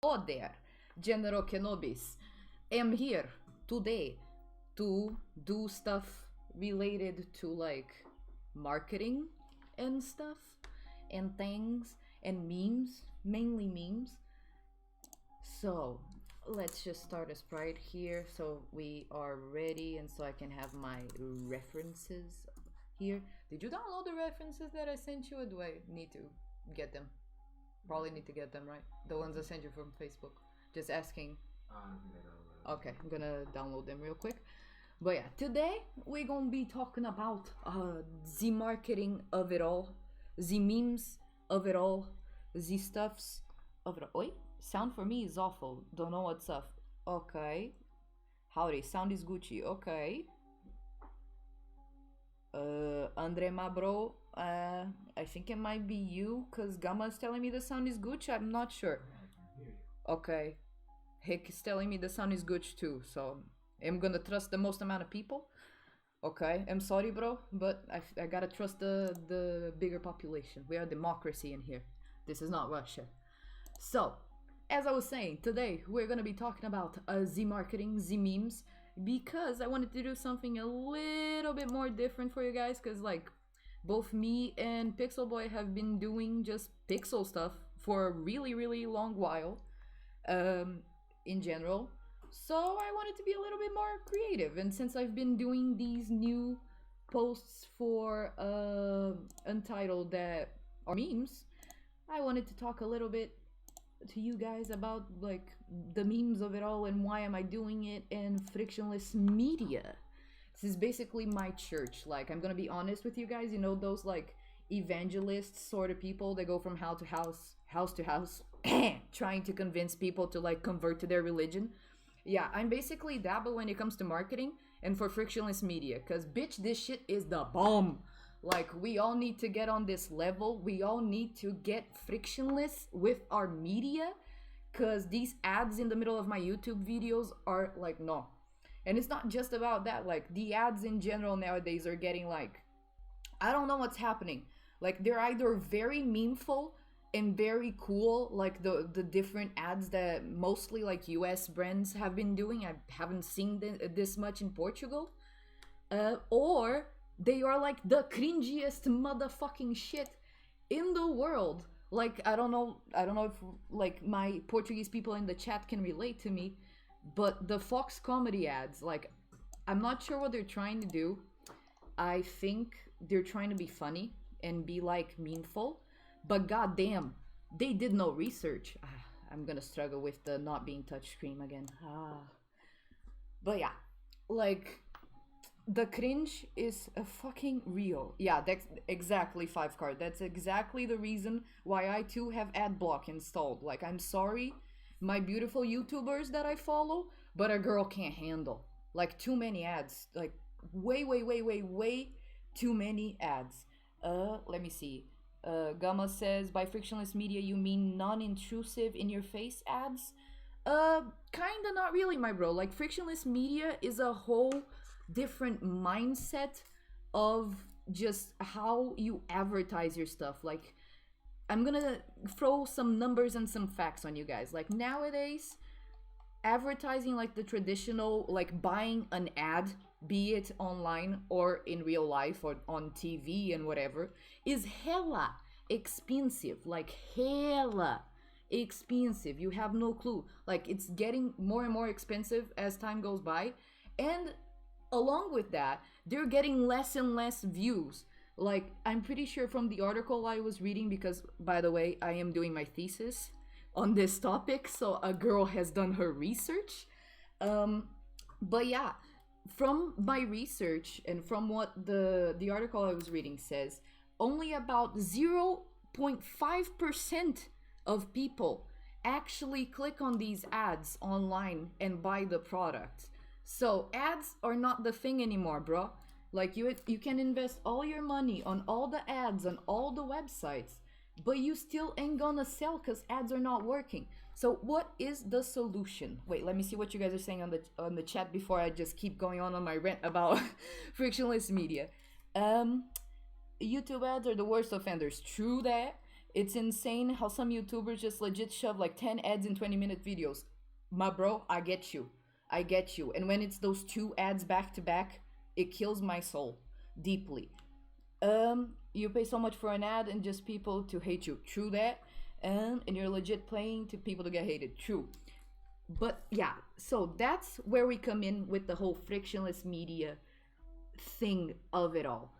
Hello there, General Kenobis. I'm here today to do stuff related to like marketing and stuff and things and memes, mainly memes. So let's just start a sprite here so we are ready and so I can have my references here. Did you download the references that I sent you or do I need to get them? Probably need to get them, right? The ones I sent you from Facebook. Just asking. Okay, I'm gonna download them real quick. But yeah, today we're gonna be talking about the marketing of it all, the memes of it all, the stuffs of it all. Oi, sound for me is awful. Don't know what's up. Okay. Howdy, sound is Gucci. Okay. Andre, my bro, I think it might be you, cause Gamma is telling me the sound is Gucci. I'm not sure. Okay. Hick is telling me the sound is Gucci too, so I'm gonna trust the most amount of people. Okay, I'm sorry, bro, but I gotta trust the bigger population. We are democracy in here. This is not Russia. So, as I was saying, today we're gonna be talking about Z marketing, Z memes, because I wanted to do something a little bit more different for you guys, because like both me and Pixel Boy have been doing just pixel stuff for a really long while, in general. So I wanted to be a little bit more creative, and since I've been doing these new posts for Untitled that are memes, I wanted to talk a little bit to you guys about like the memes of it all and why am I doing it and frictionless media. This is basically my church. Like, I'm gonna be honest with you guys, you know those like evangelists sort of people that go from house to house trying to convince people to like convert to their religion. Yeah, I'm basically that, but when it comes to marketing and for frictionless media, because bitch, this shit is the bomb. Like, we all need to get on this level. We all need to get frictionless with our media, because these ads in the middle of my YouTube videos are like, no. And it's not just about that. Like, the ads in general nowadays are getting like, I don't know what's happening. Like, they're either very memeful and very cool, like the different ads that mostly like US brands have been doing. I haven't seen this much in Portugal. Or they are like the cringiest motherfucking shit in the world. Like, I don't know if like my Portuguese people in the chat can relate to me, but the Fox comedy ads, like, I'm not sure what they're trying to do. I think they're trying to be funny and be like meaningful, but goddamn, they did no research. I'm gonna struggle with the not being touchscreen again. But yeah, like, the cringe is a fucking real. Yeah, that's exactly 5 card. That's exactly the reason why I too have ad block installed. Like, I'm sorry, my beautiful YouTubers that I follow, but a girl can't handle like too many ads. Like, way too many ads. Let me see. Gamma says, by frictionless media you mean non-intrusive in your face ads? Kinda not really, my bro. Like, frictionless media is a whole different mindset of just how you advertise your stuff. Like, I'm gonna throw some numbers and some facts on you guys. Like, nowadays, advertising, like the traditional, like buying an ad, be it online or in real life or on TV and whatever, is hella expensive. Like, hella expensive. You have no clue. Like, it's getting more and more expensive as time goes by, and along with that, they're getting less and less views. Like, I'm pretty sure from the article I was reading, because by the way, I am doing my thesis on this topic, so a girl has done her research. But yeah, from my research and from what the article I was reading says, only about 0.5% of people actually click on these ads online and buy the product. So ads are not the thing anymore, bro. Like, you can invest all your money on all the ads on all the websites, but you still ain't gonna sell because ads are not working. So what is the solution? Wait, let me see what you guys are saying on the chat before I just keep going on my rant about frictionless media. YouTube ads are the worst offenders. True that. It's insane how some YouTubers just legit shove like 10 ads in 20-minute videos. My bro, I get you. I get you. And when it's those two ads back to back, it kills my soul deeply. You pay so much for an ad and just people to hate you. True that. And you're legit playing to people to get hated. True. But yeah, so that's where we come in with the whole frictionless media thing of it all.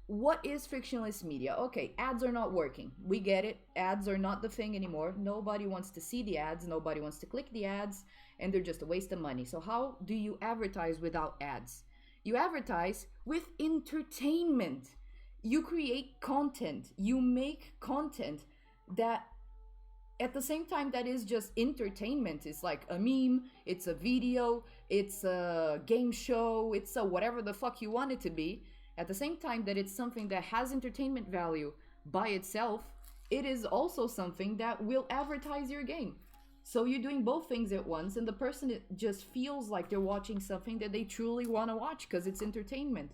What is frictionless media? Okay, ads are not working. We get it. Ads are not the thing anymore. Nobody wants to see the ads. Nobody wants to click the ads. And they're just a waste of money. So how do you advertise without ads? You advertise with entertainment. You create content. You make content that at the same time that is just entertainment. It's like a meme, it's a video, it's a game show, it's a whatever the fuck you want it to be. At the same time that it's something that has entertainment value by itself, it is also something that will advertise your game. So you're doing both things at once, and the person just feels like they're watching something that they truly want to watch because it's entertainment.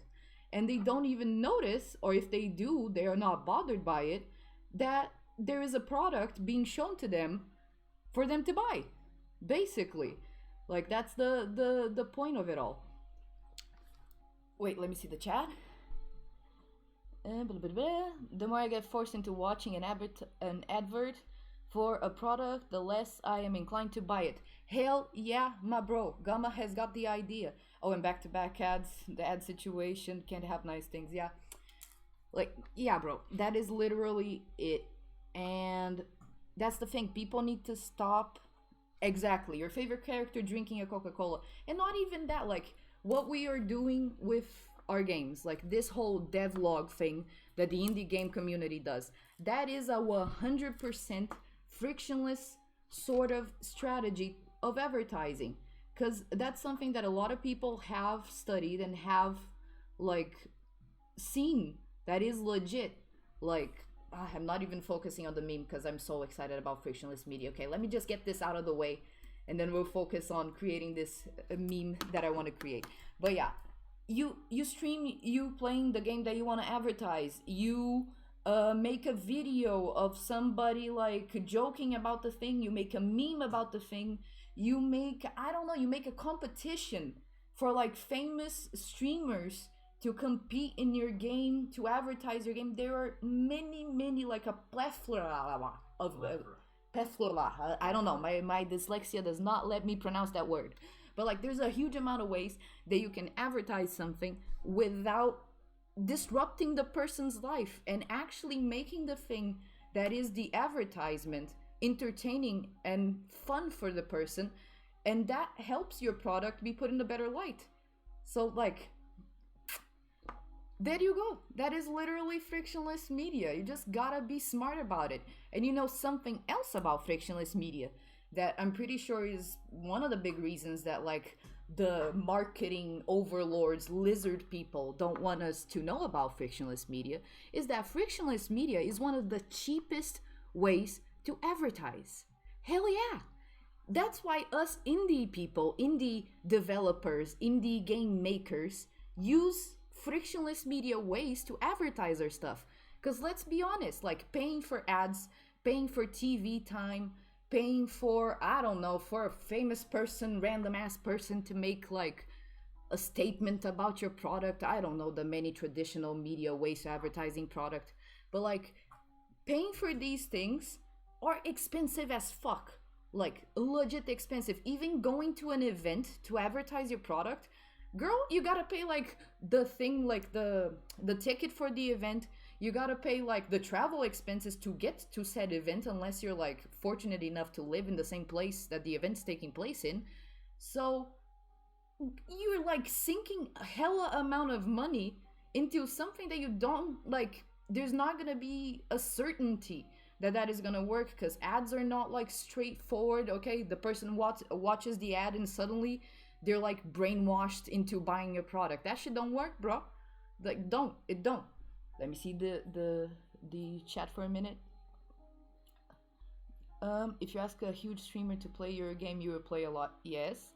And they don't even notice, or if they do, they are not bothered by it, that there is a product being shown to them for them to buy. Basically. Like, that's the point of it all. Wait, let me see the chat. The more I get forced into watching an advert for a product, the less I am inclined to buy it. Hell yeah, my bro. Gamma has got the idea. Oh, and back-to-back ads, the ad situation, can't have nice things. Yeah. Like, yeah, bro. That is literally it. And that's the thing. People need to stop. Exactly. Your favorite character drinking a Coca-Cola. And not even that. Like, what we are doing with our games, like this whole devlog thing that the indie game community does, that is a 100% frictionless sort of strategy of advertising, because that's something that a lot of people have studied and have like seen that is legit. Like, I'm not even focusing on the meme because I'm so excited about frictionless media. Okay, let me just get this out of the way and then we'll focus on creating this meme that I want to create. But yeah, you stream you playing the game that you want to advertise. You make a video of somebody like joking about the thing. You make a meme about the thing. You make, I don't know, you make a competition for like famous streamers to compete in your game, to advertise your game. There are many, like a plethora of plethora. I don't know, my dyslexia does not let me pronounce that word. But like, there's a huge amount of ways that you can advertise something without disrupting the person's life and actually making the thing that is the advertisement entertaining and fun for the person, and that helps your product be put in a better light. So like, there you go. That is literally frictionless media. You just gotta be smart about it. And you know something else about frictionless media that I'm pretty sure is one of the big reasons that like the marketing overlords, lizard people don't want us to know about frictionless media, is that frictionless media is one of the cheapest ways to advertise. Hell yeah. That's why us indie people, indie developers, indie game makers use frictionless media ways to advertise our stuff. Because let's be honest, like paying for ads, paying for TV time, paying for, I don't know, for a famous person, random ass person to make like a statement about your product. I don't know the many traditional media ways to advertising product. But like, paying for these things are expensive as fuck. Like, legit expensive. Even going to an event to advertise your product, girl, you gotta pay like the thing, like the ticket for the event. You gotta pay like the travel expenses to get to said event, unless you're like fortunate enough to live in the same place that the event's taking place in. So you're like sinking a hella amount of money into something that you don't like. There's not gonna be a certainty that that is gonna work, because ads are not like straightforward. Okay, the person watches the ad and suddenly they're like brainwashed into buying your product. That shit don't work, bro. Like, it don't. Let me see the chat for a minute. If you ask a huge streamer to play your game, you will play a lot. Yes,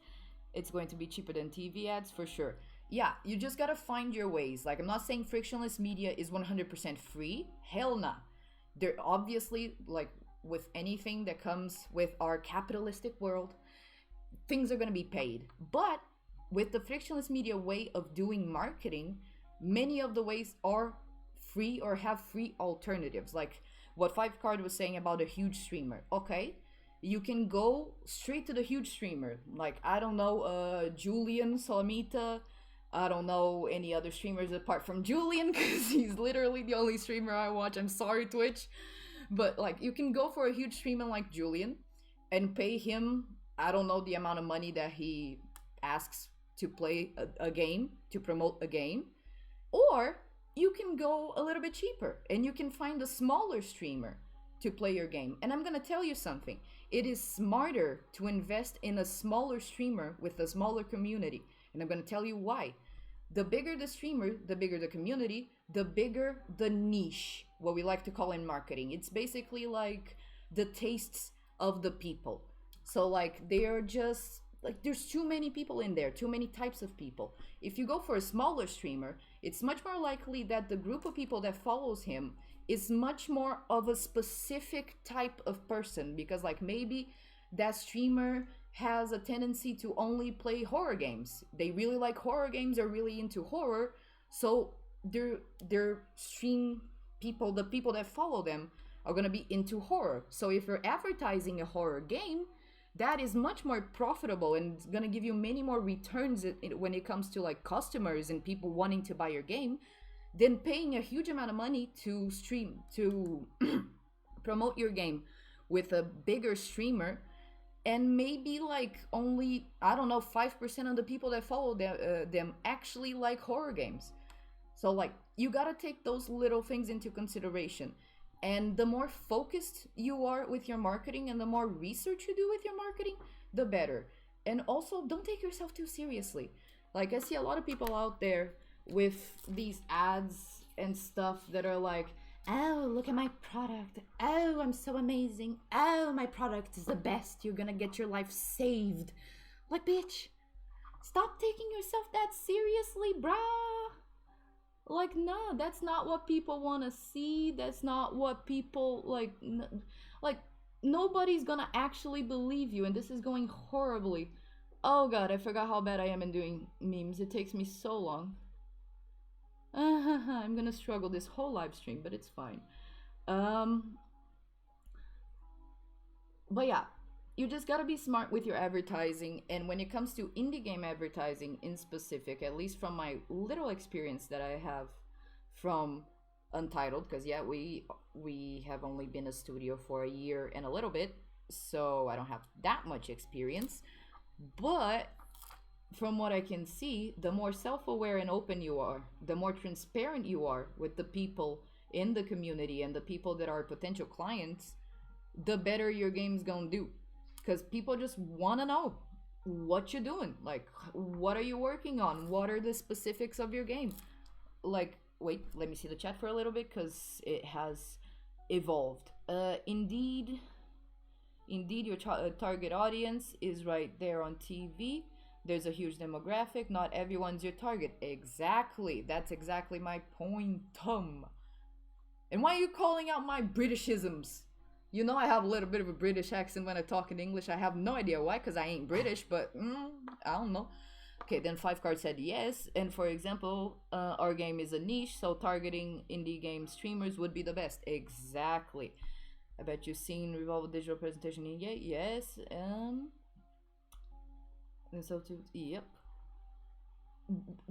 it's going to be cheaper than TV ads for sure. Yeah, you just gotta find your ways. Like, I'm not saying frictionless media is 100% free. Hell nah. There obviously, like with anything that comes with our capitalistic world, things are going to be paid. But with the frictionless media way of doing marketing, many of the ways are free or have free alternatives. Like what Five Card was saying about a huge streamer. Okay, you can go straight to the huge streamer. Like, I don't know, Julian Salamita. I don't know any other streamers apart from Julian because he's literally the only streamer I watch. I'm sorry, Twitch. But like, you can go for a huge streamer like Julian and pay him, I don't know the amount of money that he asks to play a game, to promote a game. Or you can go a little bit cheaper and you can find a smaller streamer to play your game. And I'm gonna tell you something. It is smarter to invest in a smaller streamer with a smaller community. And I'm gonna tell you why. The bigger the streamer, the bigger the community, the bigger the niche, what we like to call in marketing. It's basically like the tastes of the people. So like, they are just like, there's too many people in there, too many types of people. If you go for a smaller streamer, it's much more likely that the group of people that follows him is much more of a specific type of person, because like maybe that streamer has a tendency to only play horror games. They really like horror games, are really into horror, so their stream people, the people that follow them, are gonna be into horror. So if you're advertising a horror game, that is much more profitable and it's gonna give you many more returns when it comes to like customers and people wanting to buy your game, than paying a huge amount of money to stream, to promote your game with a bigger streamer, and maybe like only, I don't know, 5% of the people that follow them actually like horror games. So like, you gotta take those little things into consideration. And the more focused you are with your marketing and the more research you do with your marketing, the better. And also, don't take yourself too seriously. Like, I see a lot of people out there with these ads and stuff that are like, oh, look at my product. Oh, I'm so amazing. Oh, my product is the best. You're gonna get your life saved. Like, bitch, stop taking yourself that seriously, brah. Like, no, that's not what people want to see. That's not what people, like, nobody's gonna actually believe you, and this is going horribly. Oh god, I forgot how bad I am in doing memes. It takes me so long. I'm gonna struggle this whole live stream, but it's fine. But yeah, you just gotta be smart with your advertising. And when it comes to indie game advertising in specific, at least from my little experience that I have from Untitled, because yeah, we have only been a studio for a year and a little bit, so I don't have that much experience. But from what I can see, the more self-aware and open you are, the more transparent you are with the people in the community and the people that are potential clients, the better your game's gonna do. Because people just want to know what you're doing. Like, what are you working on? What are the specifics of your game? Like, wait, let me see the chat for a little bit because it has evolved. Indeed, your target audience is right there on TV. There's a huge demographic. Not everyone's your target. Exactly. That's exactly my point. And why are you calling out my Britishisms? You know I have a little bit of a British accent when I talk in English. I have no idea why, because I ain't British, but I don't know. Okay, then Five Card said yes. And for example, our game is a niche, so targeting indie game streamers would be the best. Exactly. I bet you've seen Revolve Digital Presentation in India. Yes. And so too, yep.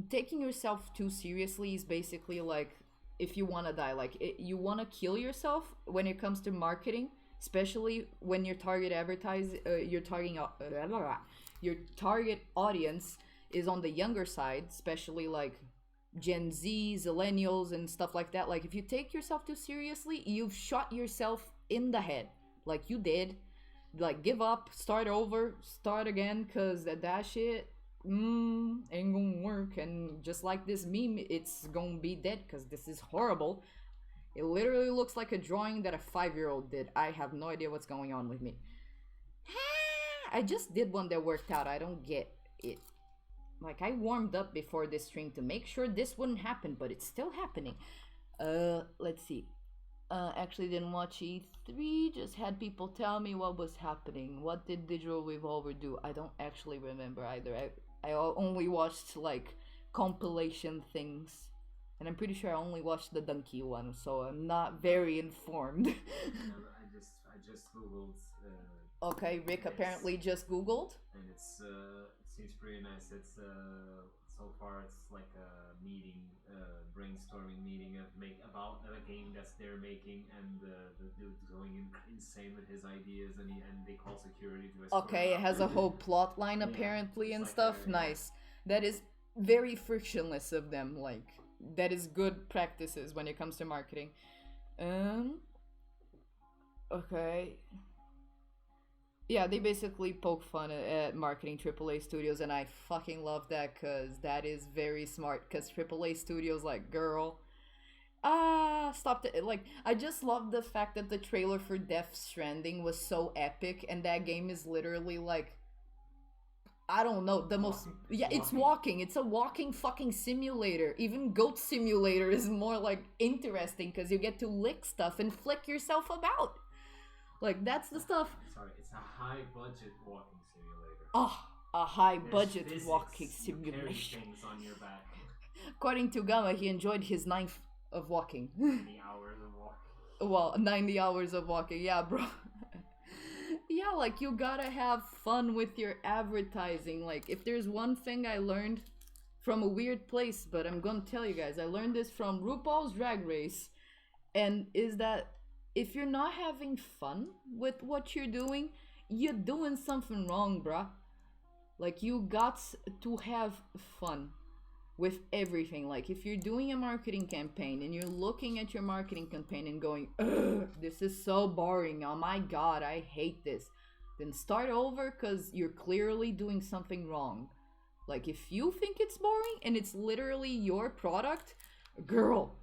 Taking yourself too seriously is basically like, if you want to die, like you want to kill yourself when it comes to marketing, especially when your target your target audience is on the younger side, especially like Gen Z, Zillennials, and stuff like that. Like, if you take yourself too seriously, you've shot yourself in the head. Like, you did. Like, give up, start over, start again, because that shit ain't gonna work. And just like this meme, it's gonna be dead because this is horrible. It literally looks like a drawing that a 5-year-old did. I have no idea what's going on with me. I just did one that worked out. I don't get it. Like, I warmed up before this stream to make sure this wouldn't happen, but it's still happening. Let's see. Actually didn't watch E3, just had people tell me what was happening. What did Digital Revolver do? I don't actually remember either. I only watched like compilation things. And I'm pretty sure I only watched the Donkey one, so I'm not very informed. I just googled. Okay, Rick apparently just googled. And it seems pretty nice. It's so far it's like a meeting, brainstorming meeting about a game that they're making, and the dude's going insane with his ideas, and they call security to escort. Okay, it has a whole plot line apparently and like stuff. Nice. That is very frictionless of them. Like that is good practices when it comes to marketing. Okay. Yeah, they basically poke fun at marketing AAA studios, and I fucking love that because that is very smart. Because AAA studios, like, girl, stop it. Like, I just love the fact that the trailer for Death Stranding was so epic, and that game is literally like, I don't know, the most. Yeah, it's walking. It's a walking fucking simulator. Even Goat Simulator is more like interesting because you get to lick stuff and flick yourself about. Like, that's the stuff. Sorry, it's a high budget walking simulator. Oh, a high budget walking simulation. Things on your back. According to Gamma, he enjoyed his 9th of walking. 90 hours of walking. Well, 90 hours of walking, yeah, bro. Yeah, like, you gotta have fun with your advertising. Like, if there's one thing I learned from a weird place, but I'm gonna tell you guys, I learned this from RuPaul's Drag Race, and is that if you're not having fun with what you're doing, you're doing something wrong, bruh. Like, you got to have fun with everything. Like, if you're doing a marketing campaign and you're looking at your marketing campaign and going, ugh, this is so boring, oh my god, I hate this, then start over because you're clearly doing something wrong. Like, if you think it's boring and it's literally your product, girl,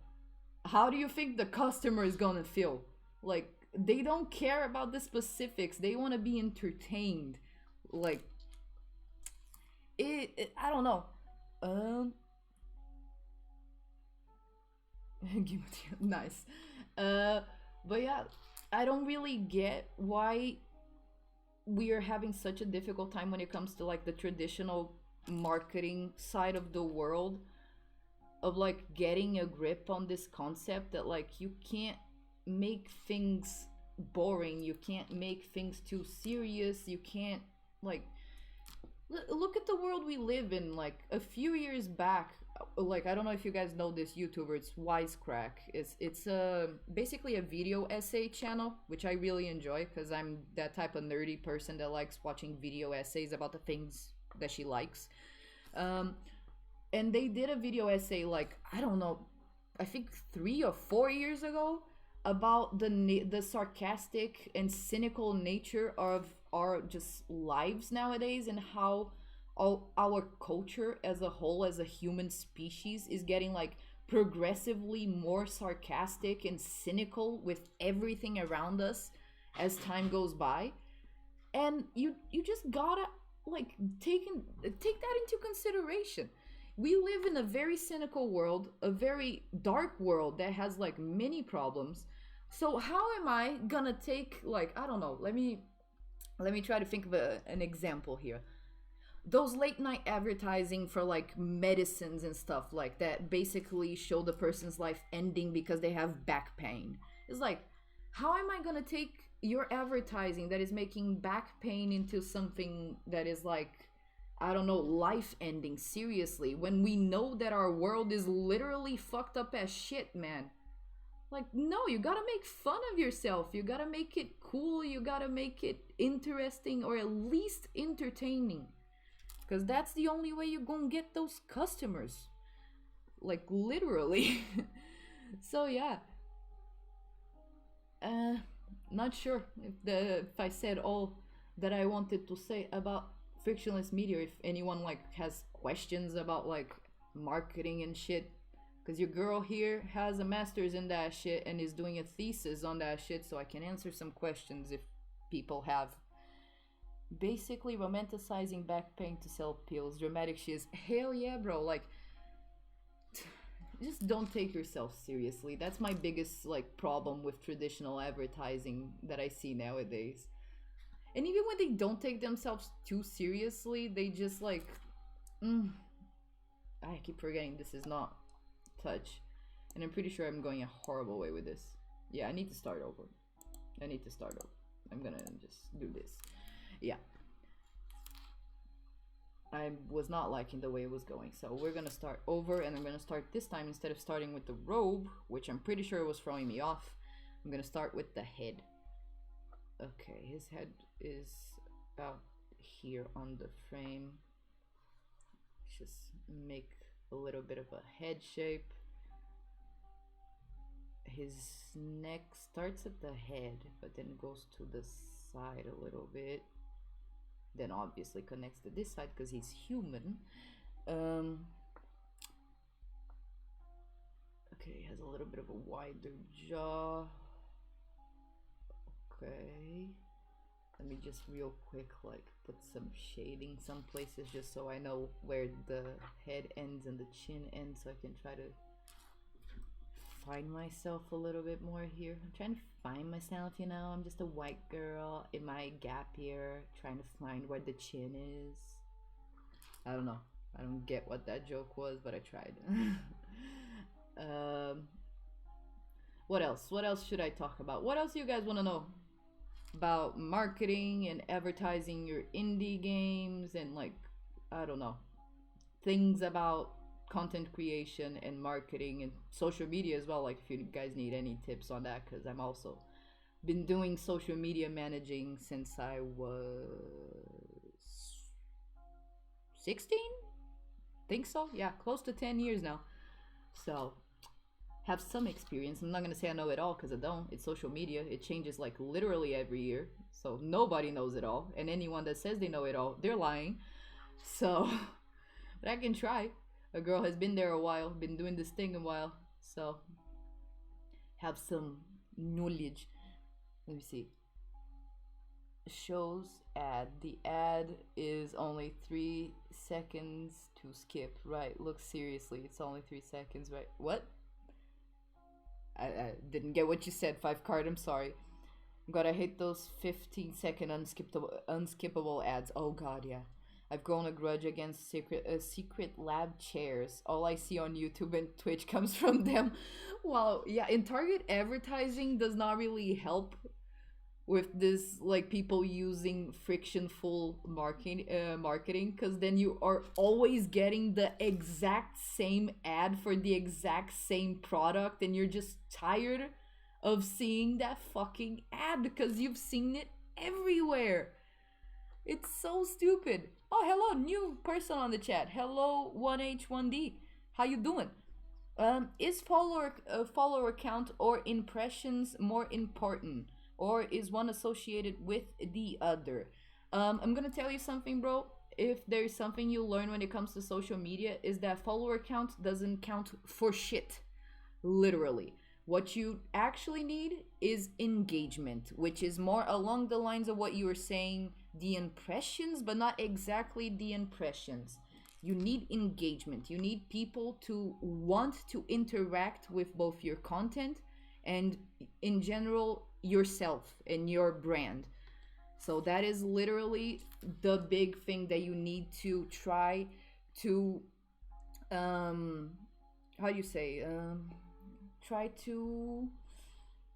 how do you think the customer is gonna feel? Like, they don't care about the specifics. They want to be entertained. Like, I don't know. Nice. But yeah, I don't really get why we are having such a difficult time when it comes to like the traditional marketing side of the world, of like getting a grip on this concept that like you can't make things boring, you can't make things too serious, you can't like look at the world we live in. Like a few years back, like I don't know if you guys know this YouTuber, it's Wisecrack. It's basically a video essay channel, which I really enjoy because I'm that type of nerdy person that likes watching video essays about the things that she likes. And they did a video essay like, I don't know, I think 3 or 4 years ago, about the sarcastic and cynical nature of our just lives nowadays, and how our culture as a whole, as a human species, is getting like progressively more sarcastic and cynical with everything around us as time goes by. And you just gotta like take that into consideration. We live in a very cynical world, a very dark world that has like many problems. So how am I gonna take, like, I don't know, let me try to think of an example here. Those late night advertising for like medicines and stuff like that basically show the person's life ending because they have back pain. It's like, how am I gonna take your advertising that is making back pain into something that is like, I don't know, life ending seriously, when we know that our world is literally fucked up as shit, man? Like, no, you gotta make fun of yourself. You gotta make it cool. You gotta make it interesting, or at least entertaining. Because that's the only way you're gonna get those customers. Like, literally. So, yeah. Not sure if I said all that I wanted to say about Frictionless Media. If anyone, like, has questions about, like, marketing and shit. Because your girl here has a master's in that shit and is doing a thesis on that shit, so I can answer some questions if people have. Basically romanticizing back pain to sell pills. Dramatic shit. Hell yeah, bro. Like, just don't take yourself seriously. That's my biggest like problem with traditional advertising that I see nowadays. And even when they don't take themselves too seriously, they just like I keep forgetting this is not touch. And I'm pretty sure I'm going a horrible way with this. Yeah, I need to start over. I'm gonna just do this. Yeah. I was not liking the way it was going, so we're gonna start over, and I'm gonna start this time instead of starting with the robe, which I'm pretty sure was throwing me off. I'm gonna start with the head. Okay, his head is about here on the frame. Just make a little bit of a head shape. His neck starts at the head, but then goes to the side a little bit. Then obviously connects to this side because he's human. Okay, has a little bit of a wider jaw. Okay. Let me just real quick like put some shading some places just so I know where the head ends and the chin ends, so I can try to find myself a little bit more here. I'm trying to find myself, you know. I'm just a white girl in my gap year trying to find where the chin is. I don't know. I don't get what that joke was, but I tried. What else? What else should I talk about? What else do you guys want to know about marketing and advertising your indie games and like, I don't know, things about content creation and marketing and social media as well, like if you guys need any tips on that, because I'm also been doing social media managing since I was 16, think so, yeah, close to 10 years now, so have some experience. I'm not gonna say I know it all because I don't. It's social media, it changes like literally every year, so nobody knows it all, and anyone that says they know it all, they're lying. So but I can try. A girl has been there a while, been doing this thing a while, so have some knowledge. Let me see. Shows ad. The ad is only 3 seconds to skip. Right, look seriously, it's only 3 seconds, right? What? I didn't get what you said, 5 card, I'm sorry. God, I hate those 15-second unskippable ads. Oh god, yeah. I've grown a grudge against secret lab chairs. All I see on YouTube and Twitch comes from them. Wow, yeah, and target advertising does not really help with this, like people using frictionful marketing, because then you are always getting the exact same ad for the exact same product, and you're just tired of seeing that fucking ad because you've seen it everywhere. It's so stupid. Oh, hello, new person on the chat. Hello, 1H1D. How you doing? Is follower count or impressions more important, or is one associated with the other? I'm gonna tell you something, bro. If there's something you learn when it comes to social media, is that follower count doesn't count for shit. Literally. What you actually need is engagement, which is more along the lines of what you were saying, the impressions, but not exactly the impressions. You need engagement. You need people to want to interact with both your content and, in general, yourself and your brand. So that is literally the big thing that you need to try to, how do you say, try to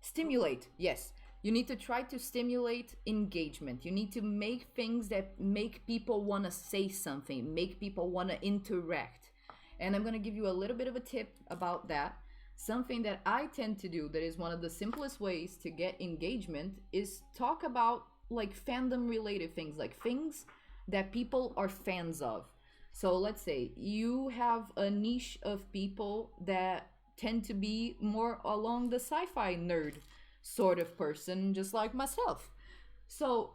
stimulate. Yes, you need to try to stimulate engagement. You need to make things that make people want to say something, make people want to interact. And I'm going to give you a little bit of a tip about that. Something that I tend to do that is one of the simplest ways to get engagement is talk about like fandom related things, like things that people are fans of. So let's say you have a niche of people that tend to be more along the sci-fi nerd sort of person, just like myself. So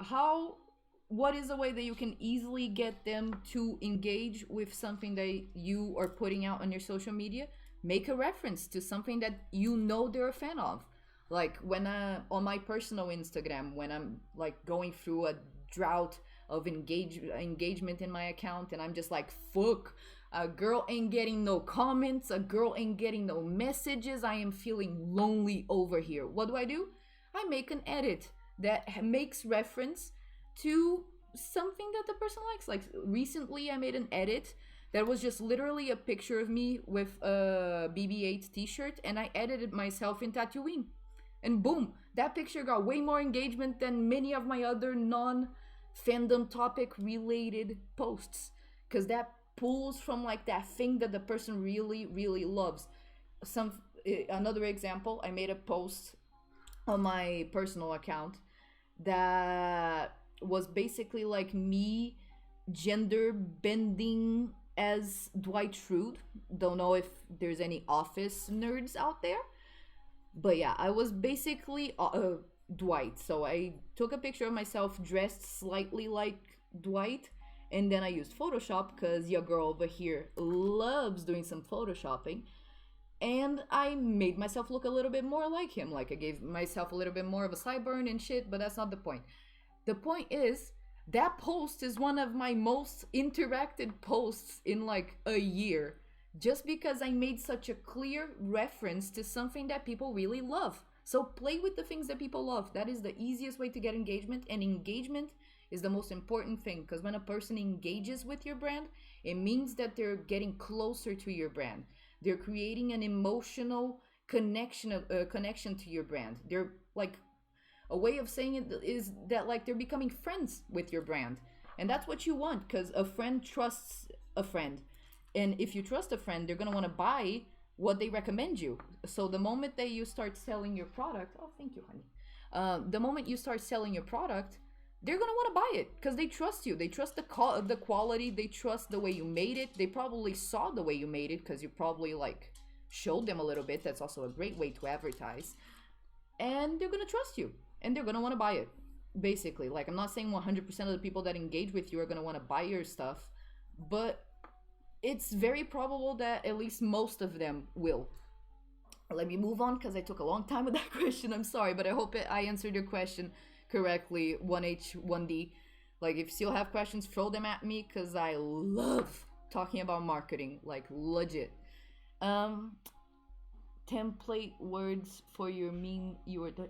what is a way that you can easily get them to engage with something that you are putting out on your social media? Make a reference to something that you know they're a fan of. Like when on my personal Instagram, when I'm like going through a drought of engagement in my account, and I'm just like, fuck, A girl ain't getting no comments. A girl ain't getting no messages. I am feeling lonely over here. What do? I make an edit that makes reference to something that the person likes. Like recently, I made an edit that was just literally a picture of me with a BB-8 t-shirt, and I edited myself in Tatooine. And boom, that picture got way more engagement than many of my other non-fandom topic related posts. Because that pulls from like that thing that the person really, really loves. Another example, I made a post on my personal account that was basically like me gender bending as Dwight Schrute. Don't know if there's any Office nerds out there, but yeah, I was basically Dwight. So I took a picture of myself dressed slightly like Dwight, and then I used Photoshop because your girl over here loves doing some photoshopping. And I made myself look a little bit more like him. Like I gave myself a little bit more of a sideburn and shit, but that's not the point. The point is, that post is one of my most interacted posts in like a year. Just because I made such a clear reference to something that people really love. So play with the things that people love. That is the easiest way to get engagement. And engagement is the most important thing. Because when a person engages with your brand, it means that they're getting closer to your brand. They're creating an emotional connection to your brand. They're like, a way of saying it is that like they're becoming friends with your brand. And that's what you want, because a friend trusts a friend. And if you trust a friend, they're going to want to buy what they recommend you. So the moment that you start selling your product, oh, thank you, honey. The moment you start selling your product, they're going to want to buy it because they trust you. They trust the quality. They trust the way you made it. They probably saw the way you made it because you probably like showed them a little bit. That's also a great way to advertise. And they're going to trust you and they're going to want to buy it. Basically, like I'm not saying 100% of the people that engage with you are going to want to buy your stuff, but it's very probable that at least most of them will. Let me move on because I took a long time with that question. I'm sorry, but I hope I answered your question correctly. 1H, 1D. Like, if you still have questions, throw them at me because I love talking about marketing. Like, legit. Template words for your meme. You were the.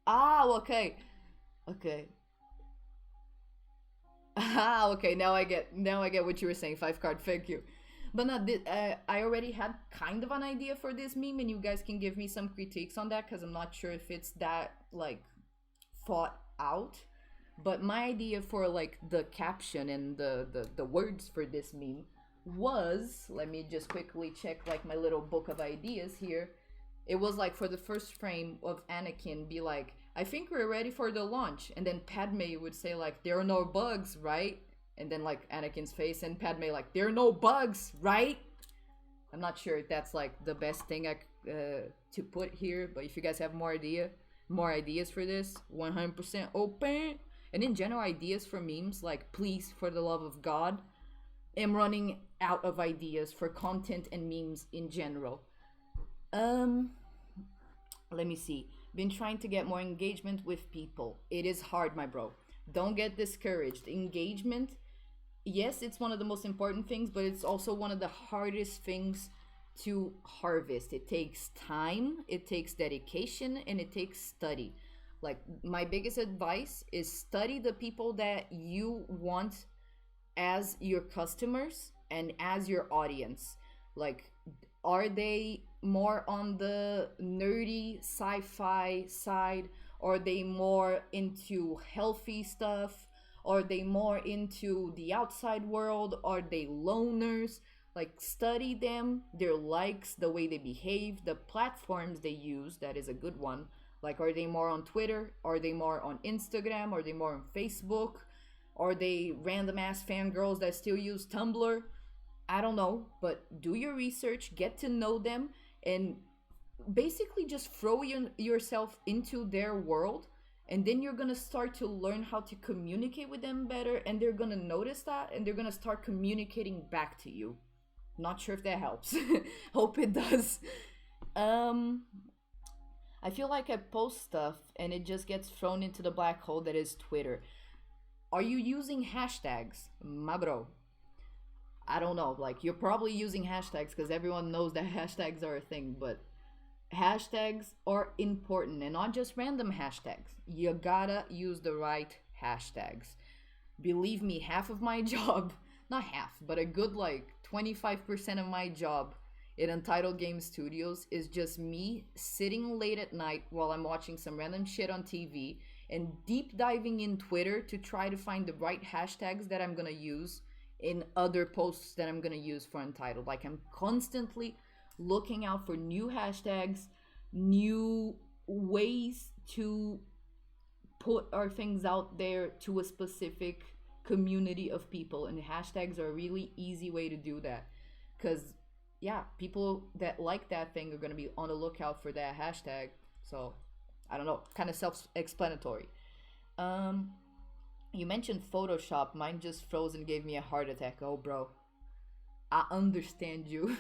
Okay. Okay, now I get what you were saying. 5 card, thank you. But no, I already had kind of an idea for this meme, and you guys can give me some critiques on that because I'm not sure if it's that like thought out. But my idea for like the caption and the words for this meme was, let me just quickly check like my little book of ideas here. It was like for the first frame of Anakin, be like, I think we're ready for the launch. And then Padme would say like, there are no bugs, right? And then like Anakin's face and Padme like, there are no bugs, right? I'm not sure if that's like the best thing to put here. But if you guys have more ideas for this, 100% open. And in general, ideas for memes, like please, for the love of God, am running out of ideas for content and memes in general. Let me see. Been trying to get more engagement with people. It is hard, my bro. Don't get discouraged. Engagement, yes, it's one of the most important things, but it's also one of the hardest things to harvest. It takes time, it takes dedication, and it takes study. Like, my biggest advice is study the people that you want as your customers and as your audience. Like, are they more on the nerdy sci-fi side? Or are they more into healthy stuff? Or are they more into the outside world? Are they loners? Like, study them, their likes, the way they behave, the platforms they use. That is a good one. Like, are they more on Twitter? Are they more on Instagram? Are they more on Facebook? Are they random ass fangirls that still use Tumblr? I don't know, but do your research, get to know them, and basically just throw yourself into their world, and then you're gonna start to learn how to communicate with them better, and they're gonna notice that, and they're gonna start communicating back to you. Not sure if that helps. Hope it does. I feel like I post stuff and it just gets thrown into the black hole that is Twitter. Are you using hashtags, my bro? I don't know, like you're probably using hashtags because everyone knows that hashtags are a thing, but hashtags are important and not just random hashtags. You gotta use the right hashtags. Believe me, half of my job, not half, but a good like 25% of my job in Untitled Game Studios is just me sitting late at night while I'm watching some random shit on TV and deep diving in Twitter to try to find the right hashtags that I'm gonna use in other posts that I'm gonna use for Untitled. Like I'm constantly looking out for new hashtags, new ways to put our things out there to a specific community of people, and hashtags are a really easy way to do that because yeah, people that like that thing are going to be on the lookout for that hashtag. So I don't know, kind of self-explanatory. um you mentioned Photoshop. Mine just froze and gave me a heart attack. Oh bro, I understand you.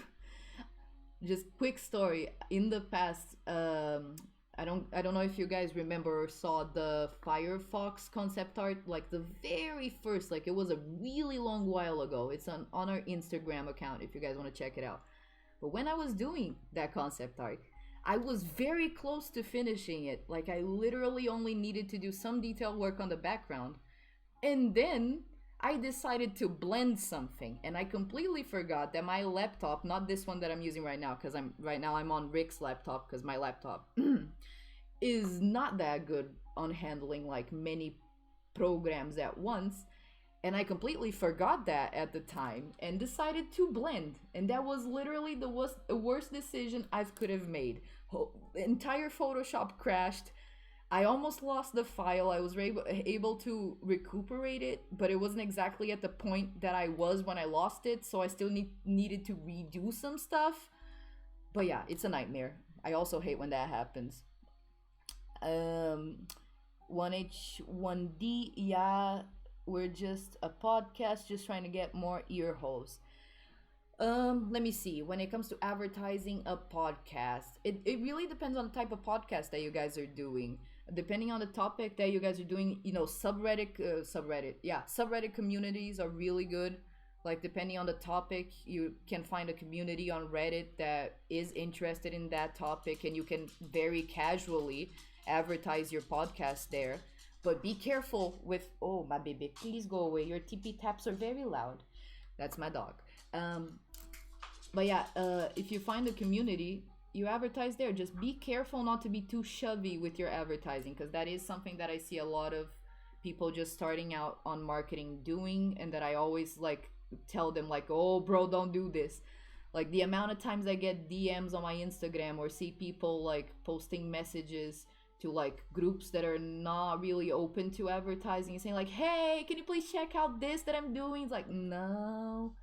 Just quick story. In the past, I don't know if you guys remember or saw the Firefox concept art, like the very first, like it was a really long while ago. It's on our Instagram account if you guys want to check it out. But when I was doing that concept art, I was very close to finishing it. Like I literally only needed to do some detail work on the background. And then I decided to blend something, and I completely forgot that my laptop, not this one that I'm using right now, because I'm on Rick's laptop, because my laptop is not that good on handling like many programs at once. And I completely forgot that at the time and decided to blend. And that was literally the worst decision I could have made. Entire Photoshop crashed. I almost lost the file. I was able to recuperate it, but it wasn't exactly at the point that I was when I lost it, so I still needed to redo some stuff. But yeah, it's a nightmare. I also hate when that happens. 1H1D, yeah, we're just a podcast just trying to get more ear holes. Let me see. When it comes to advertising a podcast, it really depends on the type of podcast that you guys are doing. Depending on the topic that you guys are doing, subreddit communities are really good. Like depending on the topic, you can find a community on Reddit that is interested in that topic, and you can very casually advertise your podcast there. But be careful with, oh my baby, please go away. Your tippy taps are very loud. That's my dog. But yeah, if you find a community, you advertise there. Just be careful not to be too shovey with your advertising, because that is something that I see a lot of people just starting out on marketing doing, and that I always like tell them like, oh bro, don't do this. Like the amount of times I get DMs on my Instagram or see people like posting messages to like groups that are not really open to advertising, saying like, hey, can you please check out this that I'm doing? It's like, no,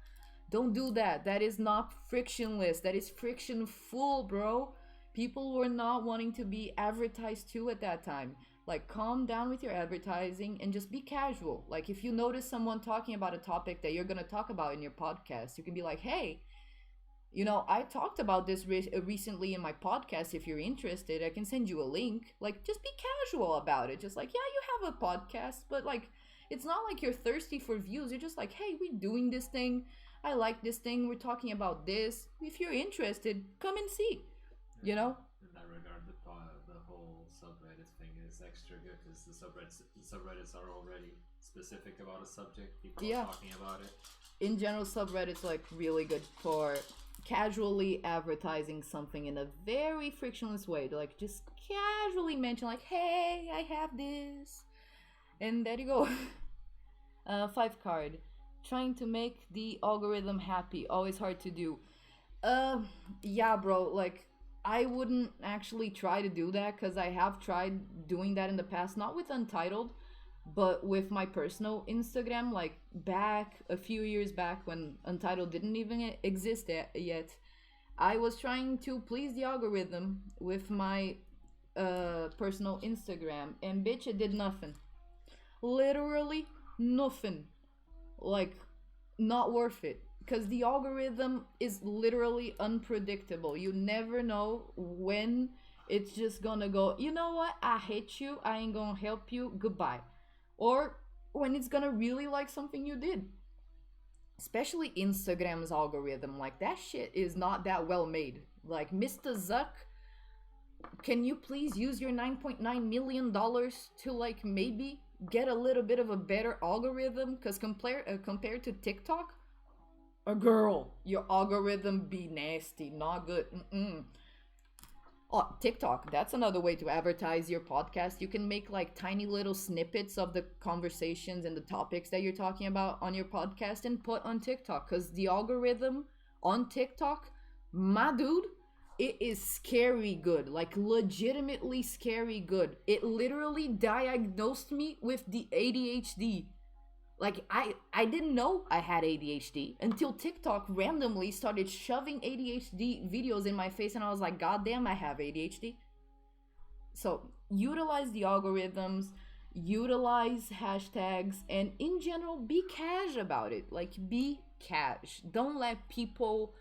don't do that. That is not frictionless. That is friction full, bro. People were not wanting to be advertised to at that time. Like, calm down with your advertising and just be casual. Like, if you notice someone talking about a topic that you're going to talk about in your podcast, you can be like, hey, I talked about this recently in my podcast. If you're interested, I can send you a link. Like, just be casual about it. Just like, yeah, you have a podcast, but like, it's not like you're thirsty for views. You're just like, hey, we're doing this thing. I like this thing. We're talking about this. If you're interested, come and see. In that regard, the whole subreddit thing is extra good because the subreddits are already specific about a subject. People are talking about it. In general, subreddits like really good for casually advertising something in a very frictionless way. To like just casually mention like, hey, I have this, and there you go. 5 card. Trying to make the algorithm happy, always hard to do. Yeah, bro, like I wouldn't actually try to do that because I have tried doing that in the past, not with Untitled, but with my personal Instagram, like back a few years back when Untitled didn't even exist yet. I was trying to please the algorithm with my personal Instagram, and bitch, it did nothing. Literally nothing. Like, not worth it, because the algorithm is literally unpredictable. You never know when it's just gonna go, you know what, I hate you, I ain't gonna help you, goodbye. Or when it's gonna really like something you did. especially Instagram's algorithm, like that shit is not that well made. Like Mr. Zuck, can you please use your $9.9 million to like maybe get a little bit of a better algorithm? Because compared to TikTok, a girl, your algorithm be nasty, not good. Mm-mm. Oh, TikTok, that's another way to advertise your podcast. You can make like tiny little snippets of the conversations and the topics that you're talking about on your podcast and put on TikTok. Because the algorithm on TikTok, my dude, it is scary good. Like, legitimately scary good. It literally diagnosed me with the ADHD. Like, I didn't know I had ADHD until TikTok randomly started shoving ADHD videos in my face, and I was like, God damn, I have ADHD. So utilize the algorithms, utilize hashtags, and in general, be cash about it. Like, be cash. Don't let people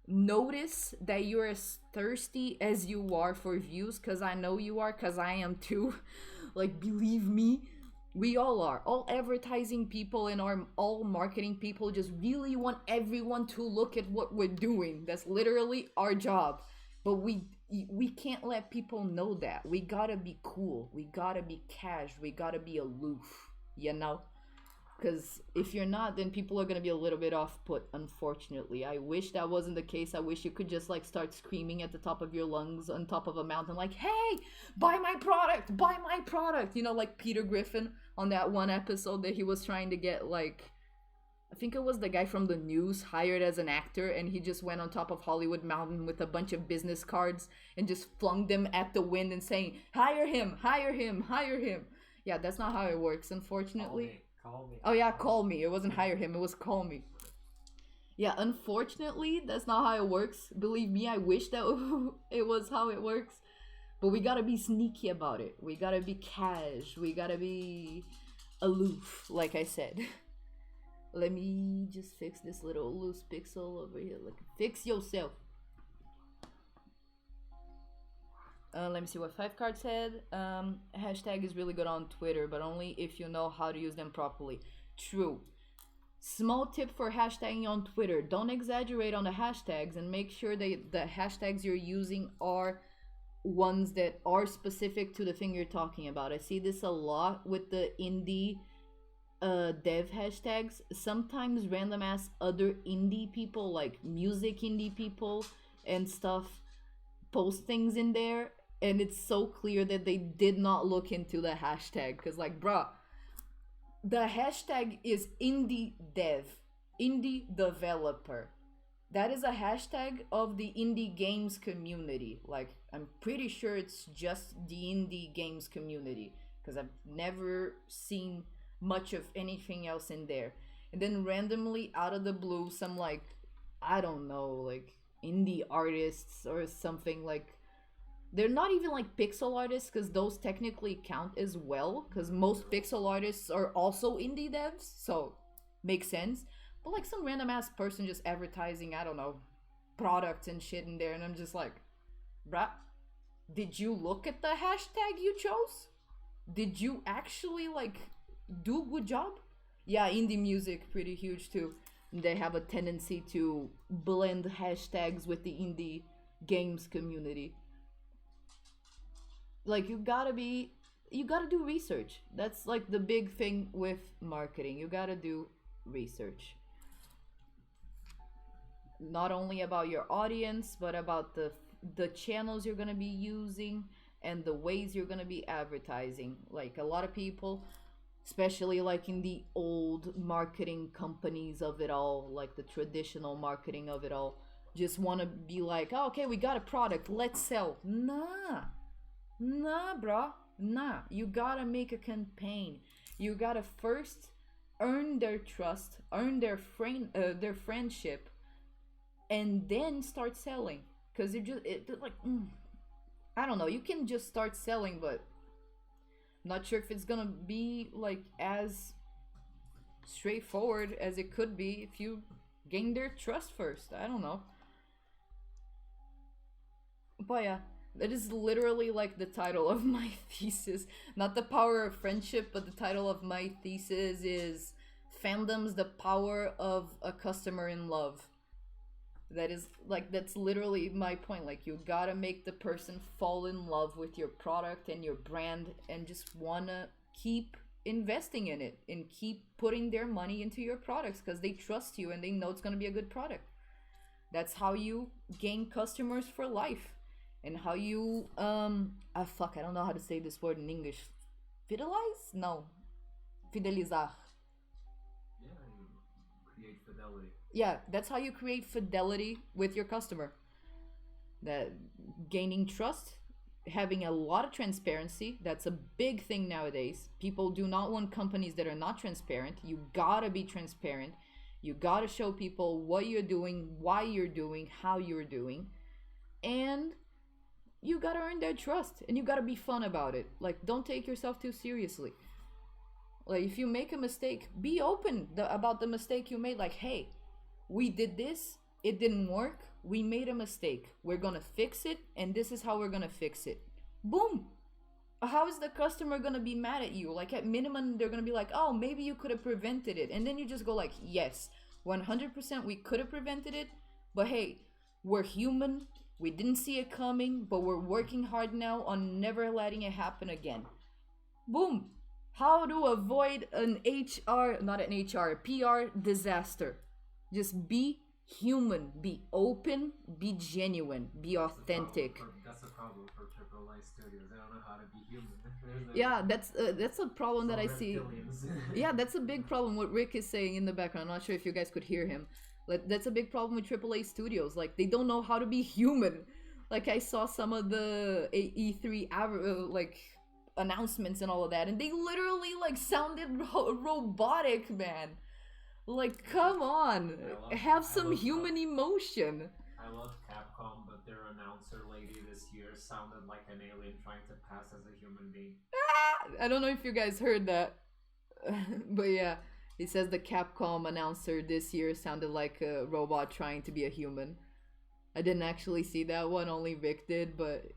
notice that you're as thirsty as you are for views, because I know you are, because I am too. Like, believe me, we all are. All advertising people and all marketing people just really want everyone to look at what we're doing. That's literally our job. But we can't let people know that. We gotta be cool. We gotta be cash. We gotta be aloof. You know? Because if you're not, then people are gonna be a little bit off put, unfortunately. I wish that wasn't the case. I wish you could just like start screaming at the top of your lungs on top of a mountain, like, hey, buy my product, buy my product. You know, like Peter Griffin on that one episode that he was trying to get, like, I think it was the guy from the news hired as an actor, and he just went on top of Hollywood Mountain with a bunch of business cards and just flung them at the wind and saying, hire him, hire him, hire him. Yeah, that's not how it works, unfortunately. Call me. Oh yeah, call me. It wasn't hire him, it was call me. Yeah, unfortunately, that's not how it works. Believe me, I wish that it was how it works. But we gotta be sneaky about it. We gotta be cash. We gotta be aloof, like I said. Let me just fix this little loose pixel over here. Like, fix yourself. Let me see what 5card said. Hashtag is really good on Twitter, but only if you know how to use them properly. True. Small tip for hashtagging on Twitter. Don't exaggerate on the hashtags, and make sure that the hashtags you're using are ones that are specific to the thing you're talking about. I see this a lot with the indie dev hashtags. Sometimes random ass other indie people, like music indie people and stuff, post things in there, and it's so clear that they did not look into the hashtag. Because, like, bruh, the hashtag is indie dev, indie developer. That is a hashtag of the indie games community. Like, I'm pretty sure it's just the indie games community, because I've never seen much of anything else in there. And then randomly, out of the blue, some, like, I don't know, like, indie artists or something, like, they're not even like pixel artists, because those technically count as well, because most pixel artists are also indie devs, so makes sense. But like some random ass person just advertising, I don't know, products and shit in there, and I'm just like, bruh, did you look at the hashtag you chose? Did you actually like do a good job? Yeah, indie music pretty huge too. They have a tendency to blend hashtags with the indie games community. Like, you gotta do research. That's like the big thing with marketing. You gotta do research. Not only about your audience, but about the channels you're gonna be using and the ways you're gonna be advertising. Like, a lot of people, especially like in the old marketing companies of it all, like the traditional marketing of it all, just want to be like, oh, okay, we got a product, let's sell. Nah, bro. Nah. You gotta make a campaign. You gotta first earn their trust, earn their friendship, and then start selling. Cause they're like, I don't know. You can just start selling, but I'm not sure if it's gonna be like as straightforward as it could be if you gain their trust first. I don't know. But yeah. That is literally like the title of my thesis. Not the power of friendship, but the title of my thesis is fandom's the power of a customer in love. That is like that's literally my point. Like you gotta make the person fall in love with your product and your brand and just wanna keep investing in it and keep putting their money into your products because they trust you and they know it's gonna be a good product. That's how you gain customers for life. And how you fuck, I don't know how to say this word in English. Fidelize? No. Fidelizar. Yeah, you create fidelity. Yeah, that's how you create fidelity with your customer. That gaining trust, having a lot of transparency, that's a big thing nowadays. People do not want companies that are not transparent. You gotta be transparent. You gotta show people what you're doing, why you're doing, how you're doing. And you gotta earn their trust and you gotta be fun about it. Like, don't take yourself too seriously. Like, if you make a mistake, be open about the mistake you made. Like, hey, we did this, it didn't work, we made a mistake, we're gonna fix it, and this is how we're gonna fix it. Boom. How is the customer gonna be mad at you? Like, at minimum they're gonna be like, oh, maybe you could have prevented it. And then you just go like, yes, 100% we could have prevented it, but hey, we're human, we didn't see it coming, but we're working hard now on never letting it happen again. Boom. How to avoid an HR, not an HR, a PR disaster. Just be human, be open, be genuine, be authentic. That's a problem for AAA studios. They don't know how to be human. Yeah, that's a problem that I see. Yeah, that's a big problem. What Rick is saying in the background. I'm not sure if you guys could hear him. Like, that's a big problem with AAA studios. Like, they don't know how to be human. Like, I saw some of the E3 like announcements and all of that, and they literally like sounded robotic, man. Like, come on, have some human emotion. I love Capcom, but their announcer lady this year sounded like an alien trying to pass as a human being. I don't know if you guys heard that, but yeah, he says the Capcom announcer this year sounded like a robot trying to be a human. I didn't actually see that one, only Vic did, but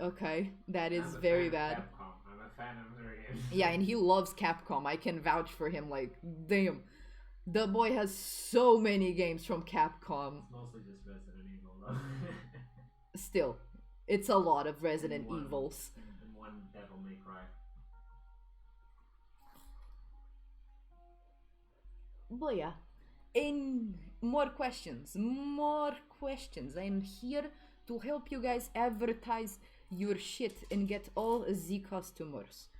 okay, that is very bad. Capcom. I'm a fan of their game. Yeah, and he loves Capcom. I can vouch for him. Like, damn, the boy has so many games from Capcom. It's mostly just Resident Evil, though. Still, it's a lot of Resident Evils. And one Devil May Cry. But yeah, and more questions. I'm here to help you guys advertise your shit and get all the customers.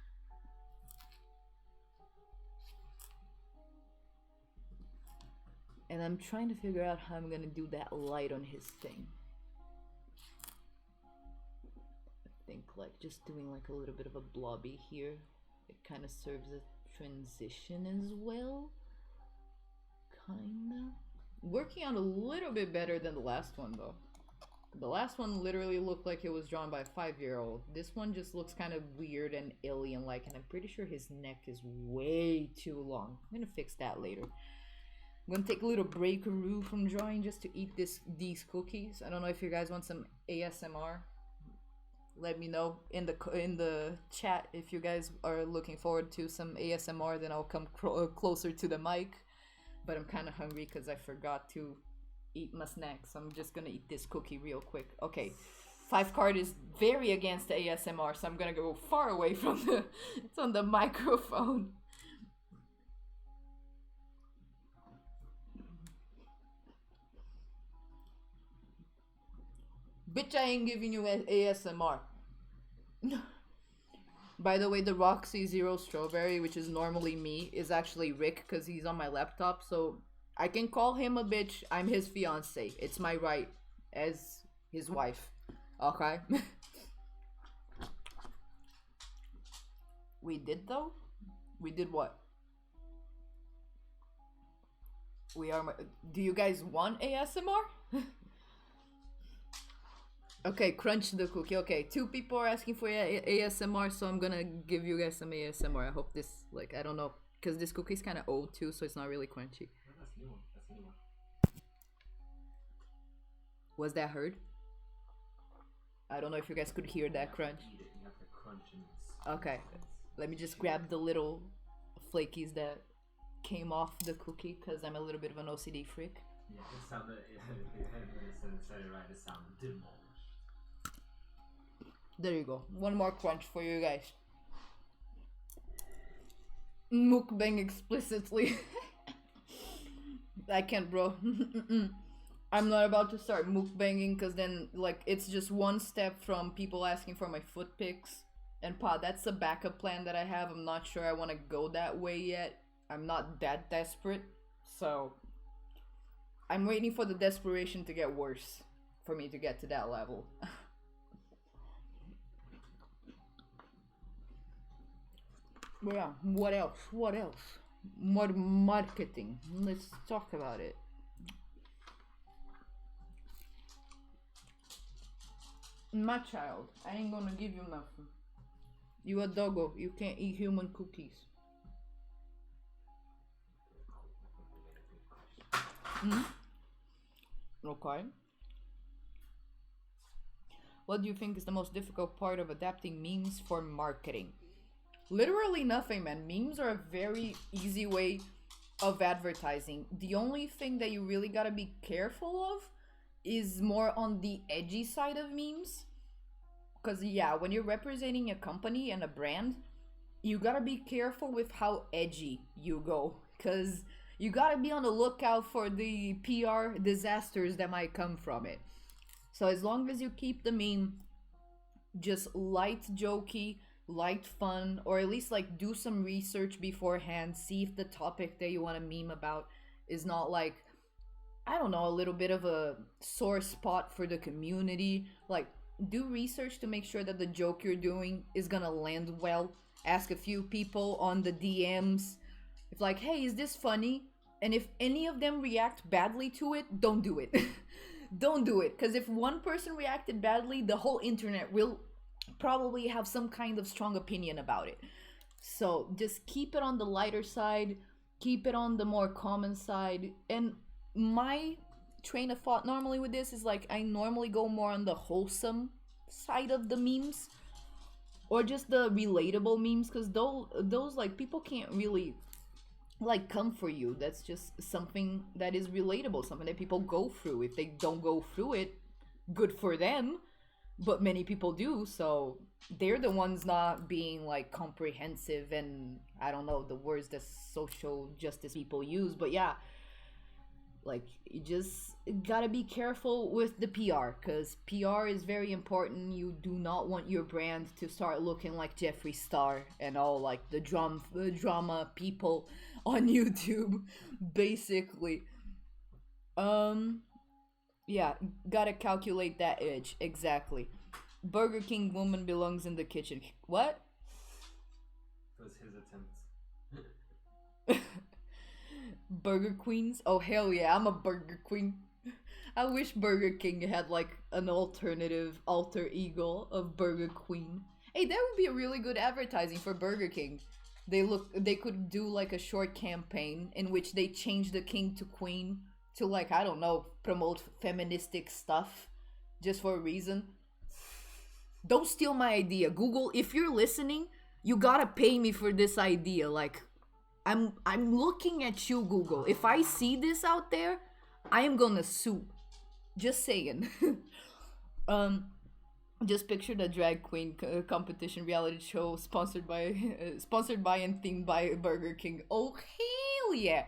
And I'm trying to figure out how I'm gonna do that light on his thing. I think like just doing like a little bit of a blobby here. It kind of serves a transition as well. Kinda. Working out a little bit better than the last one though. The last one literally looked like it was drawn by a 5-year-old. This one just looks kind of weird and alien-like, and I'm pretty sure his neck is way too long. I'm gonna fix that later. I'm gonna take a little break-a-roo from drawing just to eat these cookies. I don't know if you guys want some ASMR. Let me know in the chat if you guys are looking forward to some ASMR. Then I'll come closer to the mic. But I'm kind of hungry because I forgot to eat my snacks. So I'm just gonna eat this cookie real quick. Okay, 5card is very against the ASMR, so I'm gonna go far away from the microphone. Bitch, I ain't giving you ASMR. By the way, the Roxy Zero Strawberry, which is normally me, is actually Rick because he's on my laptop, so I can call him a bitch. I'm his fiance. It's my right as his wife. Okay? We did though? We did what? We are... Do you guys want ASMR? Okay, crunch the cookie. Okay, 2 people are asking for ASMR, so I'm gonna give you guys some ASMR. I hope this, like, I don't know, because this cookie's kind of old too, so it's not really crunchy. That's a new one. That's a new one. Was that heard? I don't know if you guys could hear that crunch. You have the crunch in Okay, let me just grab the little flakies that came off the cookie because I'm a little bit of an OCD freak. Yeah, it sounded. It said it right. It sounded demolished. There you go. One more crunch for you guys. Mukbang explicitly. I can't, bro. I'm not about to start mukbanging because then, like, it's just one step from people asking for my foot pics. And that's a backup plan that I have. I'm not sure I want to go that way yet. I'm not that desperate. So, I'm waiting for the desperation to get worse for me to get to that level. But yeah, what else? What else? More marketing. Let's talk about it. My child, I ain't gonna give you nothing. You a doggo. You can't eat human cookies. Okay. What do you think is the most difficult part of adapting memes for marketing? Literally nothing, man. Memes are a very easy way of advertising. The only thing that you really gotta be careful of is more on the edgy side of memes. Because, yeah, when you're representing a company and a brand, you gotta be careful with how edgy you go. Because you gotta be on the lookout for the PR disasters that might come from it. So as long as you keep the meme just light jokey, light fun, or at least like do some research beforehand, see if the topic that you want to meme about is not like, I don't know, a little bit of a sore spot for the community. Like, do research to make sure that the joke you're doing is gonna land well. Ask a few people on the DMs. If like, hey, is this funny? And if any of them react badly to it, don't do it. Don't do it. Because if one person reacted badly, the whole internet will probably have some kind of strong opinion about it. So just keep it on the lighter side. Keep it on the more common side. And my train of thought normally with this is like, I normally go more on the wholesome side of the memes, or just the relatable memes, because those like people can't really like come for you. That's just something that is relatable, something that people go through. If they don't go through it, good for them, but many people do, so they're the ones not being like comprehensive and I don't know the words that social justice people use. But yeah, like, you just gotta be careful with the PR, because PR is very important. You do not want your brand to start looking like Jeffree Star and all like the drama people on YouTube, basically. Yeah, gotta calculate that edge, exactly. Burger King woman belongs in the kitchen. What? It was his attempt. Burger Queens? Oh hell yeah, I'm a Burger Queen. I wish Burger King had like an alternative alter ego of Burger Queen. Hey, that would be a really good advertising for Burger King. They could do like a short campaign in which they change the king to queen to, like, I don't know, promote feministic stuff just for a reason. Don't steal my idea. Google, if you're listening, you gotta pay me for this idea. Like, I'm looking at you, Google. If I see this out there, I am gonna sue. Just saying. Just picture the drag queen competition reality show sponsored by and themed by Burger King. Oh hell yeah!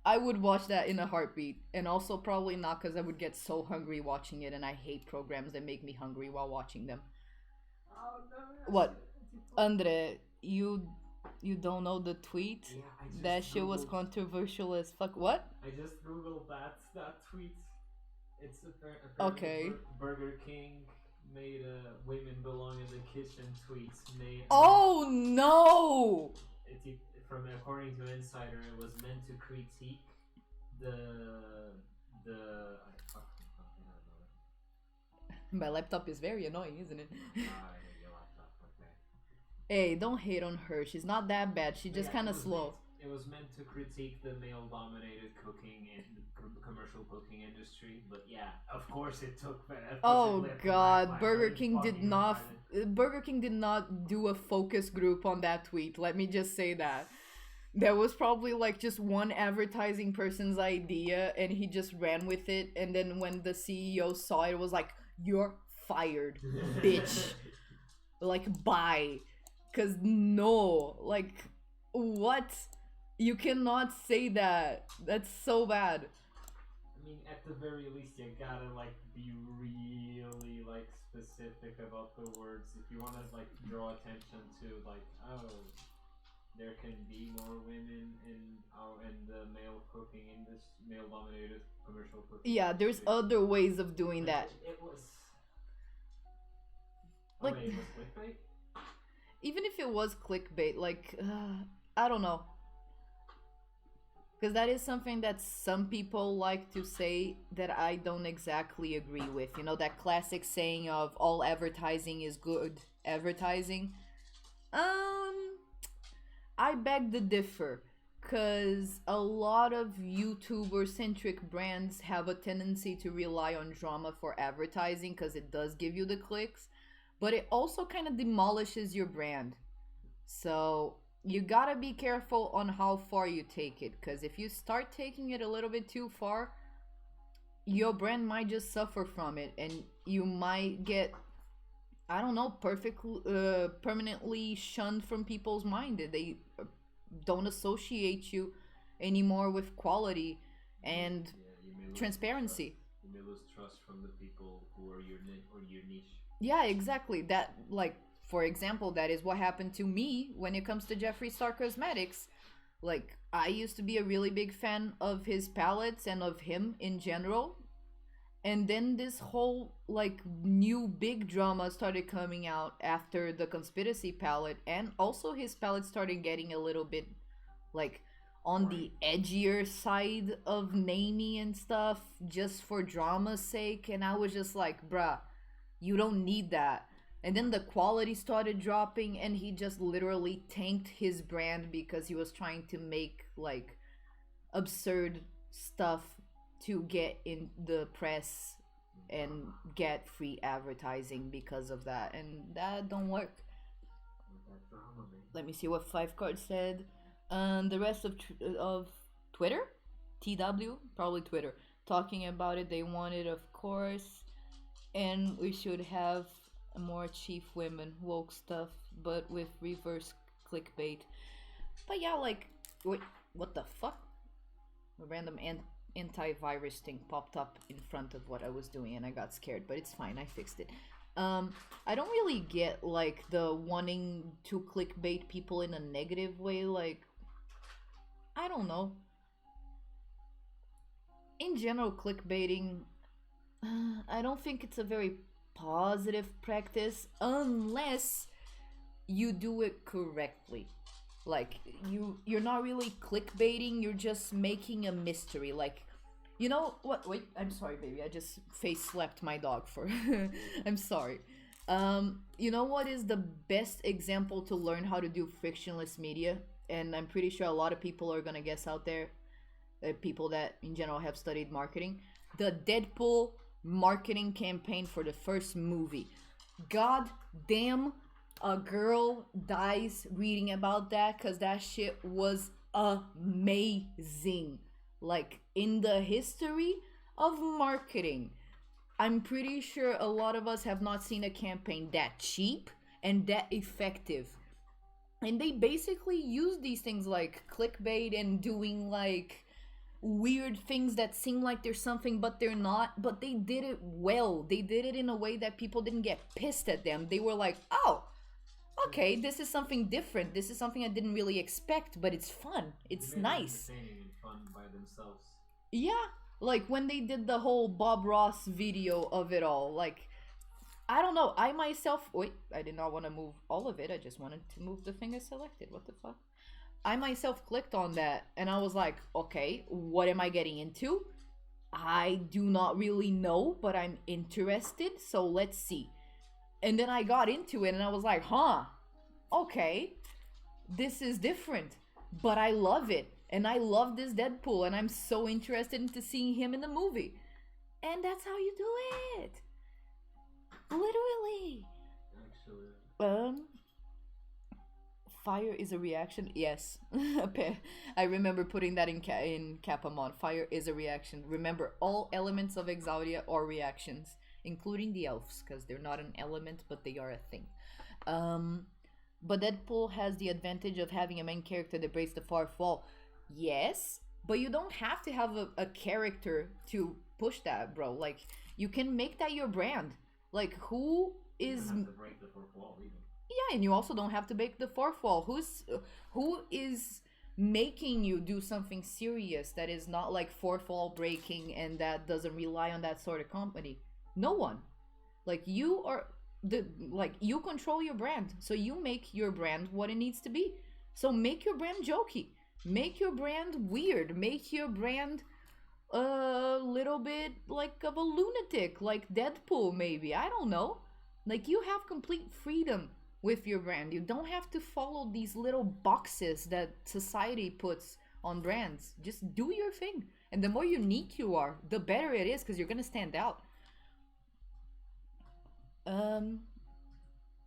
I would watch that in a heartbeat. And also probably not, because I would get so hungry watching it, and I hate programs that make me hungry while watching them. Oh, no, what? Andre, you don't know the tweet? Yeah, that shit was controversial as fuck. What? I just googled that tweet. It's apparently okay. Burger King made a "women belong in the kitchen" tweets. Oh no! According to Insider, it was meant to critique the My laptop is very annoying, isn't it? I hate your laptop. Okay. Hey, don't hate on her. She's not that bad. She's just kind of slow. It was meant to critique the male-dominated cooking and commercial cooking industry, but yeah, of course it took. Oh God, Burger King did not do a focus group on that tweet. Let me just say that. That was probably like just one advertising person's idea and he just ran with it. And then when the CEO saw it, it was like, "You're fired, bitch." Like, bye. Because no, like, what? You cannot say that. That's so bad. I mean, at the very least, you gotta like be really like specific about the words if you want to like draw attention to like, oh, there can be more women in the male cooking industry, male dominated commercial cooking. Yeah, there's other ways of doing that. It was like, it was clickbait. Even if it was clickbait, like, I don't know. Because that is something that some people like to say that I don't exactly agree with. You know, that classic saying of all advertising is good advertising. I beg to differ. Because a lot of YouTuber-centric brands have a tendency to rely on drama for advertising because it does give you the clicks. But it also kind of demolishes your brand. So you gotta be careful on how far you take it, because if you start taking it a little bit too far, your brand might just suffer from it, and you might get, I don't know, permanently shunned from people's mind. They don't associate you anymore with quality and transparency. You may lose trust from the people who are your niche. Yeah, exactly. That, like, for example, that is what happened to me when it comes to Jeffree Star Cosmetics. Like, I used to be a really big fan of his palettes and of him in general. And then this whole, like, new big drama started coming out after the Conspiracy palette. And also his palette started getting a little bit, like, on the edgier side of naming and stuff, just for drama's sake. And I was just like, bruh, you don't need that. And then the quality started dropping and he just literally tanked his brand because he was trying to make like absurd stuff to get in the press and get free advertising because of that, and that don't work. Let me see what Five Card said. The rest of Twitter, TW, probably Twitter, talking about it. They wanted, of course, and we should have more chief women woke stuff, but with reverse clickbait. But yeah, like, wait, what the fuck? A random antivirus thing popped up in front of what I was doing and I got scared, but it's fine, I fixed it. I don't really get like the wanting to clickbait people in a negative way. Like, I don't know. In general, clickbaiting, I don't think it's a very positive practice unless you do it correctly. Like, you're not really clickbaiting, you're just making a mystery. Like, you know what? Wait, I'm sorry, baby. I just face slapped my dog for. I'm sorry. You know what is the best example to learn how to do frictionless media? And I'm pretty sure a lot of people are gonna guess out there, people that in general have studied marketing. The Deadpool marketing campaign for the first movie. God damn, a girl dies reading about that because that shit was amazing. Like, in the history of marketing, I'm pretty sure a lot of us have not seen a campaign that cheap and that effective. And they basically use these things like clickbait and doing like weird things that seem like they're something but they're not, but they did it well. They did it in a way that people didn't get pissed at them. They were like, oh, okay, this is something different. This is something I didn't really expect, but it's fun. It's nice. And fun by themselves. Yeah, like when they did the whole Bob Ross video of it all. Like, I don't know. I myself, wait, I did not want to move all of it. I just wanted to move the thing I selected. What the fuck? I myself clicked on that and I was like, okay, what am I getting into? I do not really know, but I'm interested, so let's see. And then I got into it and I was like, huh, okay, this is different, but I love it. And I love this Deadpool and I'm so interested into seeing him in the movie. And that's how you do it. Literally. Actually. fire is a reaction? Yes. I remember putting that in Capamon. Fire is a reaction. Remember, all elements of Exauria are reactions, including the elves, because they're not an element, but they are a thing. Um, but Deadpool has the advantage of having a main character that breaks the fourth wall. Yes, but you don't have to have a character to push that, bro. Like, you can make that your brand. Like, who You is don't have to break the fourth wall even. yeah, and you also don't have to break the fourth wall. Who is making you do something serious that is not like fourth wall breaking and that doesn't rely on that sort of company? No one. Like you are you control your brand. So you make your brand what it needs to be. So make your brand jokey. Make your brand weird. Make your brand a little bit like of a lunatic, like Deadpool maybe. I don't know. Like you have complete freedom with your brand. You don't have to follow these little boxes that society puts on brands. Just do your thing. And the more unique you are, the better it is because you're gonna stand out. Um,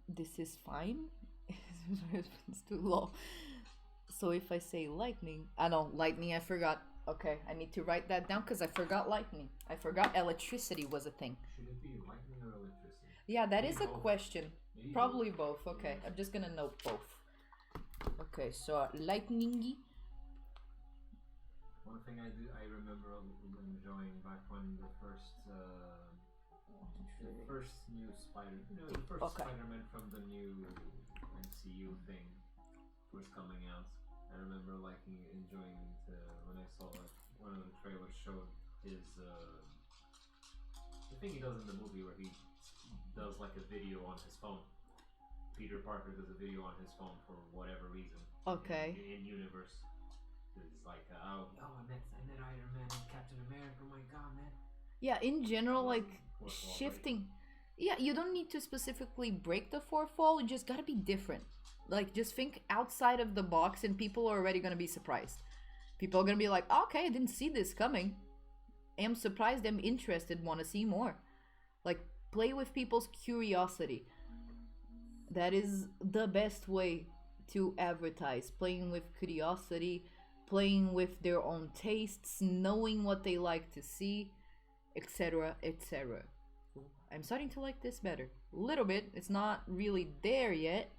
this is fine. It's too low. So if I say lightning, I know lightning. I forgot. Okay, I need to write that down because I forgot lightning. I forgot electricity was a thing. Should it be lightning or electricity? Yeah, that Maybe is a both. question. Maybe Probably both. Okay, I'm just gonna note both. Okay, so lightningy. One thing I remember enjoying back when the first new Spider, the first Okay. Spider-Man from the new MCU thing was coming out. I remember enjoying when I saw one of the trailers showed his the thing he does in the movie where he does like a video on his phone. Peter Parker does a video on his phone for whatever reason. Okay. In universe, it's like I met Iron Man and Captain America. Oh my god, man! Yeah, in general, like Fourth wall shifting. Yeah, you don't need to specifically break the fourth wall. You just gotta be different. Like, just think outside of the box, and people are already gonna be surprised. People are gonna be like, okay, I didn't see this coming. I'm surprised. I'm interested. Want to see more. Like, play with people's curiosity. That is the best way to advertise. Playing with curiosity, playing with their own tastes, knowing what they like to see, etc., etc. I'm starting to like this better. A little bit. It's not really there yet,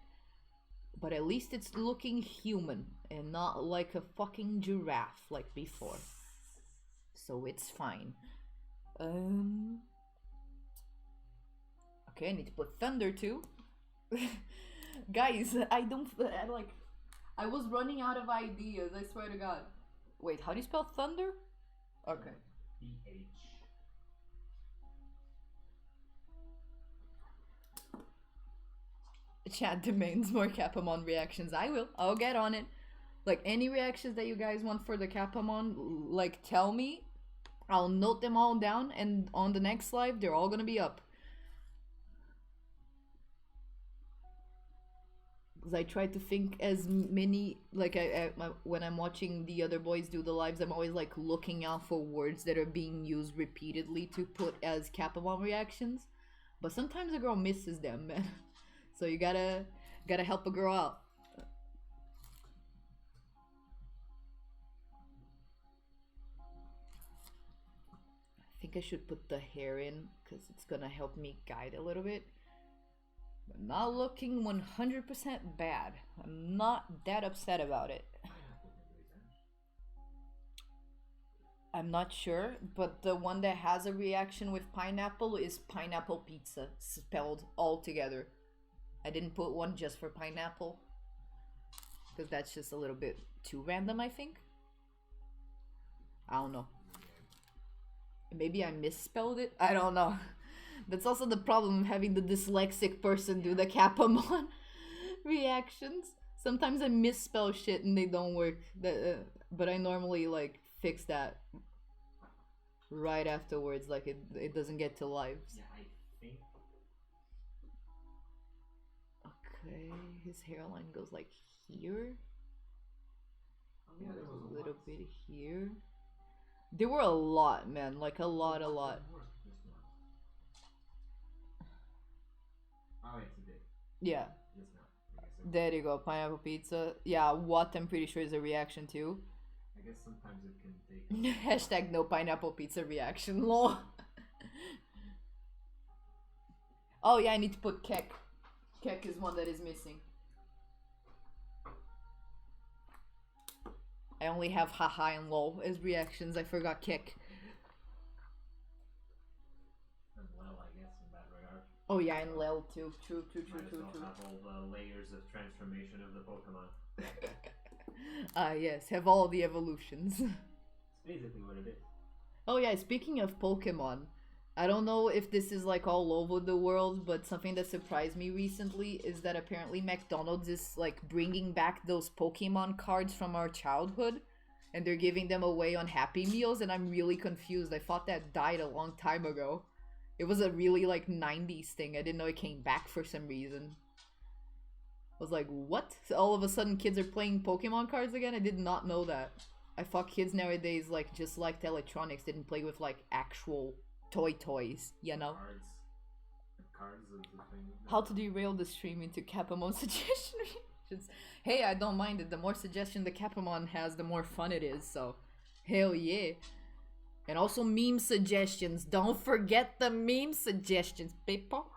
but at least it's looking human and not like a fucking giraffe like before. So it's fine. Okay, I need to put thunder too. Guys, I was running out of ideas, I swear to god. Wait, how do you spell thunder? Okay. PH. Chat demands more Capamon reactions. I'll get on it. Like, any reactions that you guys want for the Capamon, like, tell me. I'll note them all down, and on the next live, they're all gonna be up. Because I try to think as many, like, when I'm watching the other boys do the lives, I'm always, like, looking out for words that are being used repeatedly to put as Capamon reactions. But sometimes a girl misses them, man. So you gotta help a girl out. I think I should put the hair in because it's gonna help me guide a little bit. But not looking 100% bad. I'm not that upset about it. I'm not sure, but the one that has a reaction with pineapple is pineapple pizza, spelled all together. I didn't put one just for pineapple because that's just a little bit too random, I think. I don't know. Maybe I misspelled it? I don't know. That's also the problem, having the dyslexic person do the Capamon reactions. Sometimes I misspell shit and they don't work. But I normally, like, fix that right afterwards, like it doesn't get to lives. Yeah, I think. Okay, his hairline goes like here. Yeah, there was A little bit here. There were a lot, man. Like a lot. Oh yeah, today. Yeah. Just now. exactly. There you go, pineapple pizza. Yeah, what I'm pretty sure is a reaction too. I guess sometimes it can take. Hashtag no pineapple pizza reaction, lol. Oh yeah, I need to put kek. Kek is one that is missing. I only have haha and lol as reactions. I forgot kek. And well, I guess in that regard. Oh yeah, and lel too. True. Might as well have all the layers of transformation of the Pokemon. Yes, have all the evolutions. It's basically what it is. Oh yeah, speaking of Pokemon, I don't know if this is like all over the world, but something that surprised me recently is that apparently McDonald's is like bringing back those Pokemon cards from our childhood and they're giving them away on Happy Meals, and I'm really confused. I thought that died a long time ago. It was a really like 90s thing. I didn't know it came back for some reason. I was like, what? So all of a sudden kids are playing Pokemon cards again? I did not know that. I thought kids nowadays like just liked electronics, didn't play with like actual toys, you know? Cards is the thing. How to derail the stream into Capamon suggestion reactions. Hey, I don't mind it. The more suggestion the Capamon has, the more fun it is, so hell yeah. And also meme suggestions. Don't forget the meme suggestions, people.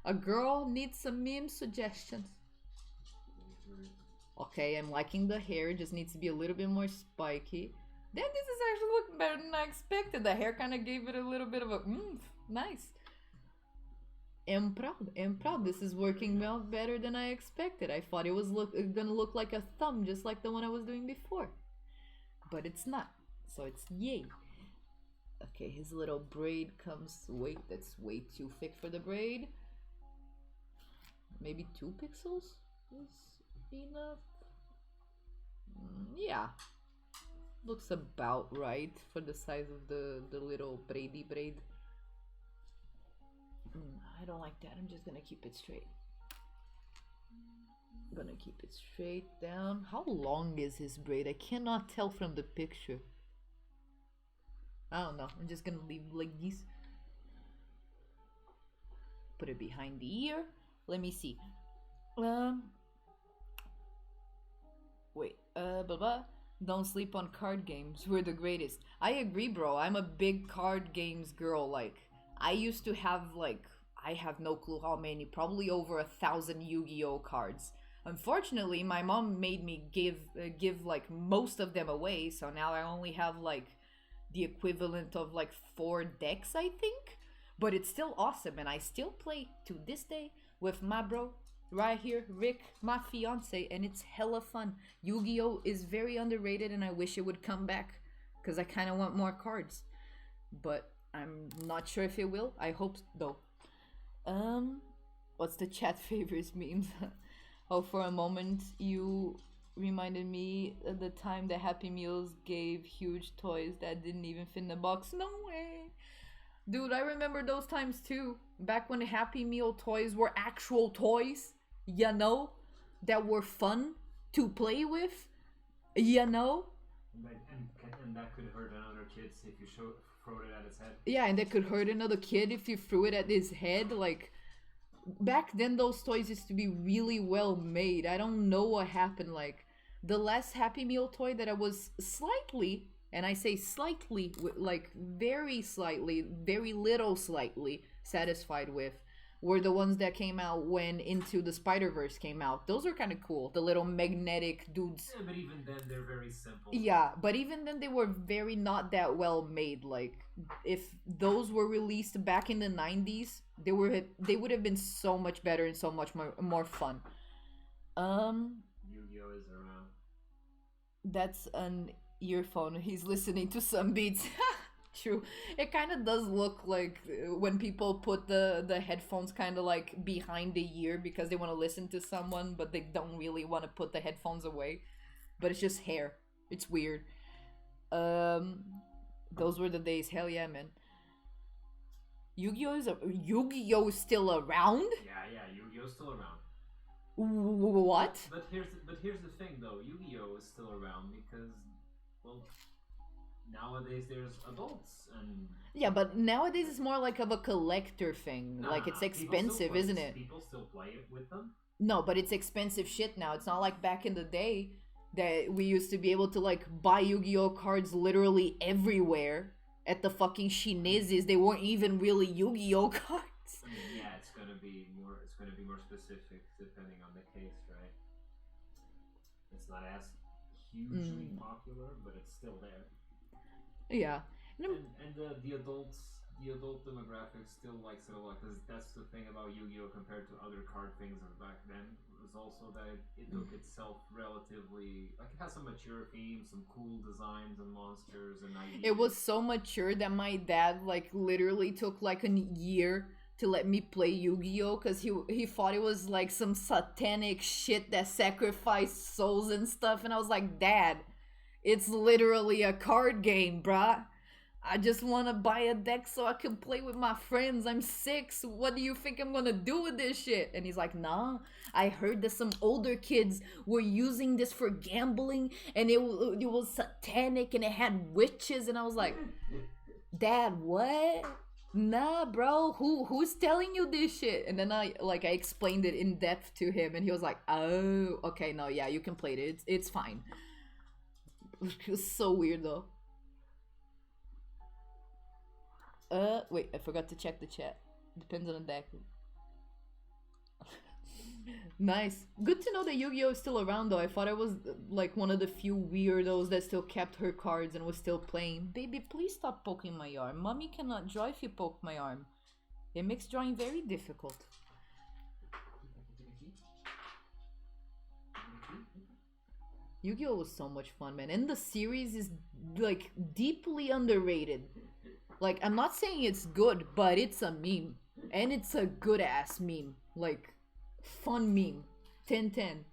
A girl needs some meme suggestions. Okay, I'm liking the hair. Just needs to be a little bit more spiky. Then this is actually looking better than I expected. The hair kind of gave it a little bit of a nice. I'm proud. This is working well better than I expected. I thought it was gonna look like a thumb, just like the one I was doing before. But it's not. So it's yay. Okay, his little braid comes... Wait, that's way too thick for the braid. Maybe 2 pixels is enough. Yeah. Looks about right for the size of the little braidy braid. I don't like that. I'm just gonna keep it straight. Gonna keep it straight down. How long is his braid? I cannot tell from the picture. I don't know. I'm just gonna leave like this. Put it behind the ear. Let me see. Wait. Blah blah. Don't sleep on card games. We're the greatest. I agree, bro. I'm a big card games girl. Like, I used to have like, I have no clue how many, probably over 1,000 Yu-Gi-Oh cards. Unfortunately, my mom made me give like most of them away, so now I only have like the equivalent of like 4 decks, I think. But it's still awesome, and I still play to this day with my bro right here, Rick, my fiance, and it's hella fun. Yu-Gi-Oh is very underrated, and I wish it would come back because I kind of want more cards, but I'm not sure if it will. I hope though. What's the chat favorites memes? Oh, for a moment you reminded me of the time the Happy Meals gave huge toys that didn't even fit in the box. No way. Dude, I remember those times too. Back when Happy Meal toys were actual toys, you know, that were fun to play with, you know. And that could hurt another kid if you throw it at his head. Yeah, and that could hurt another kid if you threw it at his head. Like, back then those toys used to be really well made. I don't know what happened. Like, the last Happy Meal toy that I was slightly, and I say slightly, like very slightly, very little slightly satisfied with, were the ones that came out when Into the Spider-Verse came out. Those are kind of cool. The little magnetic dudes. Yeah, but even then they're very simple. Yeah, but even then they were very not that well made. Like, if those were released back in the 90s, they would have been so much better and so much more fun. Yu-Gi-Oh is around. That's an earphone. He's listening to some beats. True. It kind of does look like when people put the headphones kind of like behind the ear because they want to listen to someone, but they don't really want to put the headphones away. But it's just hair. It's weird. Those were the days. Hell yeah, man. Yu-Gi-Oh is still around? Yeah, Yu-Gi-Oh's still around. What? But here's the thing though. Yu-Gi-Oh is still around because, well, nowadays there's adults and... Yeah, but nowadays it's more like of a collector thing. Like, it's expensive, isn't it? People still play it with them. No, but it's expensive shit now. It's not like back in the day that we used to be able to like buy Yu-Gi-Oh cards literally everywhere at the fucking Shineses. They weren't even really Yu-Gi-Oh cards. I mean, yeah, it's gonna be more. It's gonna be more specific depending on the case, right? It's not as hugely popular, but it's still there. Yeah. And the adult demographic still likes it a lot because that's the thing about Yu-Gi-Oh compared to other card things of back then was also that it took itself relatively like it has some mature themes, some cool designs and monsters and ideas. It was so mature that my dad like literally took like a year to let me play Yu-Gi-Oh because he thought it was like some satanic shit that sacrificed souls and stuff, and I was like, Dad, it's literally a card game, bruh. I just want to buy a deck so I can play with my friends. I'm 6. What do you think I'm gonna do with this shit? And he's like, nah, I heard that some older kids were using this for gambling and it was satanic and it had witches. And I was like, Dad, what? Nah, bro, who's telling you this shit? And then I explained it in depth to him and he was like, oh, okay, no, yeah, you can play it. It's fine. It was so weird though. Wait, I forgot to check the chat. Depends on the deck. Nice. Good to know that Yu-Gi-Oh is still around though. I thought I was like one of the few weirdos that still kept her cards and was still playing. Baby, please stop poking my arm. Mommy cannot draw if you poke my arm. It makes drawing very difficult. Yu-Gi-Oh was so much fun, man. And the series is like deeply underrated. Like, I'm not saying it's good, but it's a meme. And it's a good ass meme. Like, fun meme. 10/10.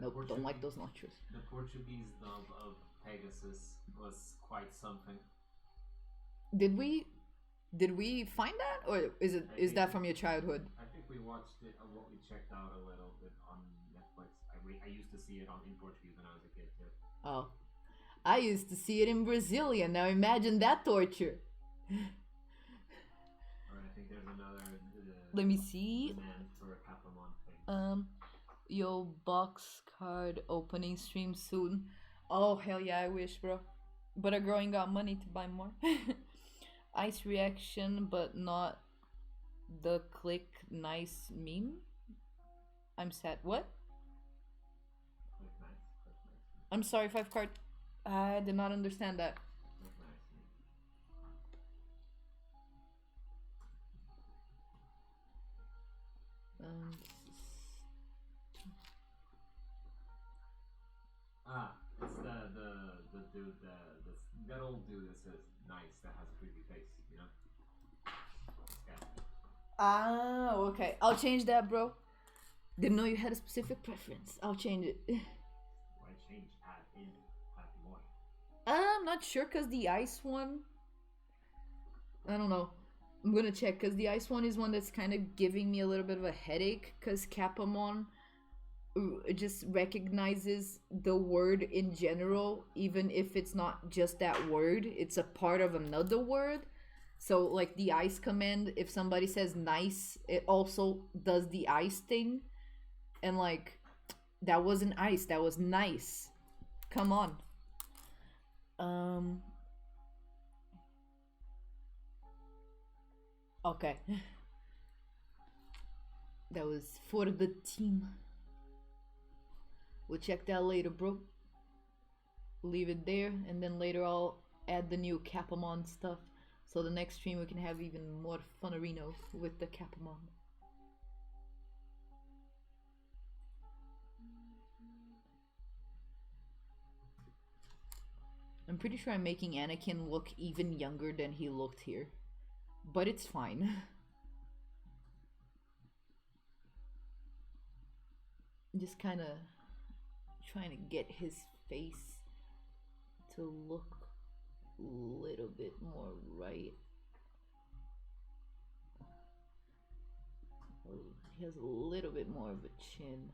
Nope, don't like those nachos. The Portuguese dub of Pegasus was quite something. Did we find that? Or is that from your childhood? I think we watched it, what we checked out a little bit on Netflix. I used to see it in Portuguese when I was a kid too. Oh. I used to see it in Brazilian. Now imagine that torture. Or I think there's another. Let me see. Demand for a Capamon thing. Yo, box card opening stream soon. Oh hell yeah, I wish, bro. But a girl ain't got money to buy more. Ice reaction, but not the click nice meme. I'm sad. What? Click nice. I'm sorry, 5 card. I did not understand that. It's the dude that old dude that says nice that has a creepy face, you know? Ah, okay. I'll change that, bro. Didn't know you had a specific preference. I'll change it. Why change? Add more. I'm not sure because the ice one, I don't know. I'm gonna check because the ice one is one that's kind of giving me a little bit of a headache because Capamon just recognizes the word in general, even if it's not just that word, it's a part of another word. So like the ice command, if somebody says nice, it also does the ice thing. And like, that wasn't ice, that was nice. Come on. Okay. That was for the team. We'll check that later, bro. Leave it there, and then later I'll add the new Capamon stuff. So the next stream we can have even more funarino with the Capamon. I'm pretty sure I'm making Anakin look even younger than he looked here. But it's fine. Just kind of trying to get his face to look a little bit more right. Oh, he has a little bit more of a chin.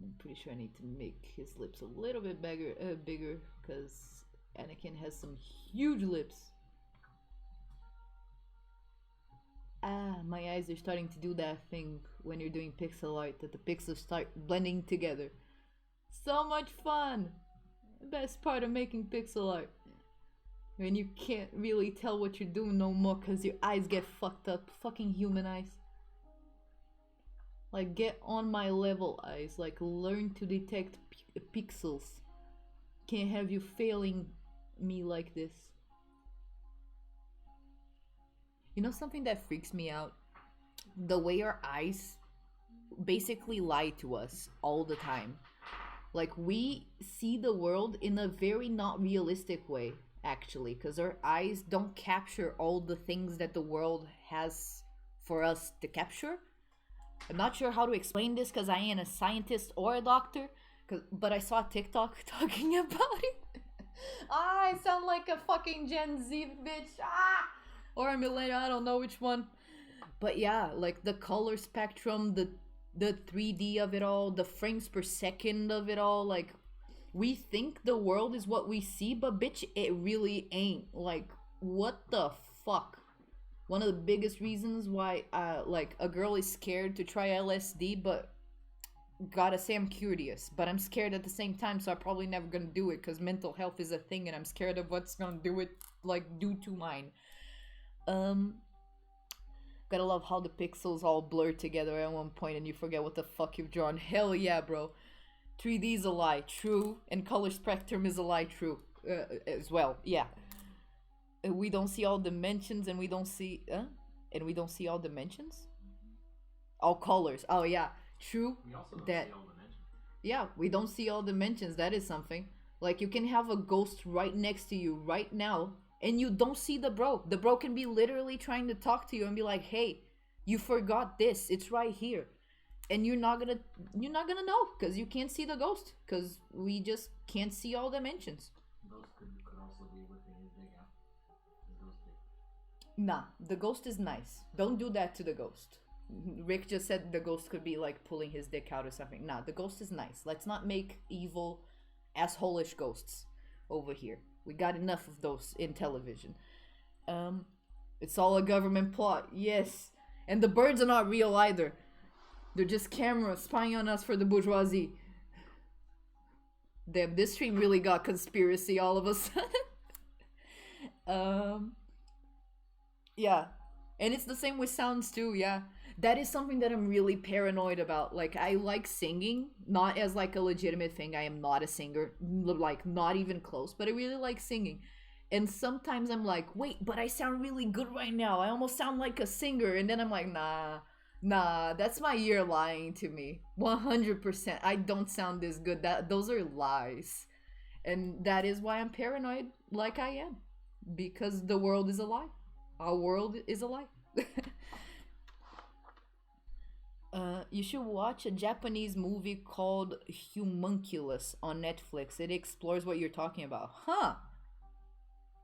I'm pretty sure I need to make his lips a little bit bigger because Anakin has some huge lips. Ah, my eyes are starting to do that thing when you're doing pixel art that the pixels start blending together. So much fun! Best part of making pixel art. When you can't really tell what you're doing no more because your eyes get fucked up. Fucking human eyes. Like, get on my level, eyes. Like, learn to detect pixels. Can't have you failing me like this. You know something that freaks me out? The way our eyes basically lie to us all the time. Like, we see the world in a very not realistic way, actually, because our eyes don't capture all the things that the world has for us to capture. I'm not sure how to explain this because I ain't a scientist or a doctor, but I saw TikTok talking about it. I sound like a fucking Gen Z bitch. Or a millennial, I don't know which one. But yeah, like the color spectrum, the 3D of it all, the frames per second of it all, like we think the world is what we see, but bitch, it really ain't. Like, what the fuck? One of the biggest reasons why like a girl is scared to try LSD, but gotta say I'm curious, but I'm scared at the same time, so I'm probably never gonna do it because mental health is a thing and I'm scared of what's gonna do it, like, do to mine. Gotta love how the pixels all blur together at one point and you forget what the fuck you've drawn. Hell yeah, bro. 3D is a lie, true, and color spectrum is a lie, true, as well. Yeah, we don't see all dimensions, and we don't see, and we don't see all dimensions, all colors. Oh yeah, true. We also don't that see all dimensions. Yeah, we don't see all dimensions. That is something. Like, you can have a ghost right next to you right now, and you don't see the bro. The bro can be literally trying to talk to you and be like, "Hey, you forgot this. It's right here," and you're not gonna know because you can't see the ghost because we just can't see all dimensions. Those could also be within his big app. His ghost big. Nah, the ghost is nice. Don't do that to the ghost. Rick just said the ghost could be like pulling his dick out or something. Nah, the ghost is nice. Let's not make evil, asshole-ish ghosts over here. We got enough of those in television. It's all a government plot. Yes. And the birds are not real either. They're just cameras spying on us for the bourgeoisie. Damn, this stream really got conspiracy all of a sudden. Yeah. And it's the same with sounds too, yeah. That is something that I'm really paranoid about. Like, I like singing, not as like a legitimate thing. I am not a singer, like not even close, but I really like singing. And sometimes I'm like, wait, but I sound really good right now. I almost sound like a singer. And then I'm like, nah, that's my ear lying to me. 100%. I don't sound this good. Those are lies. And that is why I'm paranoid like I am. Because the world is a lie. Our world is a lie. You should watch a Japanese movie called Humunculus on Netflix. It explores what you're talking about. Huh.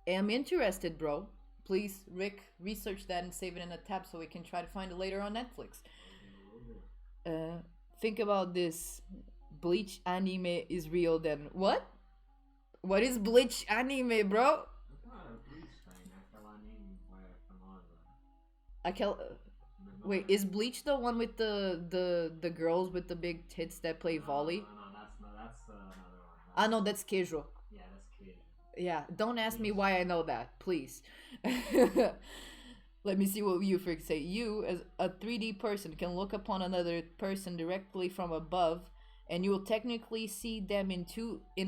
I'm interested, bro. Please, Rick, research that and save it in a tab so we can try to find it later on Netflix. Think about this. Bleach anime is real then. What? What is Bleach anime, bro? Wait, is Bleach the one with the girls with the big tits that play volley? No, that's another one. Ah, no, that's Keijo. Yeah, that's Keijo. Yeah, don't ask me why I know that, please. Let me see what you freaks say. You, as a 3D person, can look upon another person directly from above, and you will technically see them in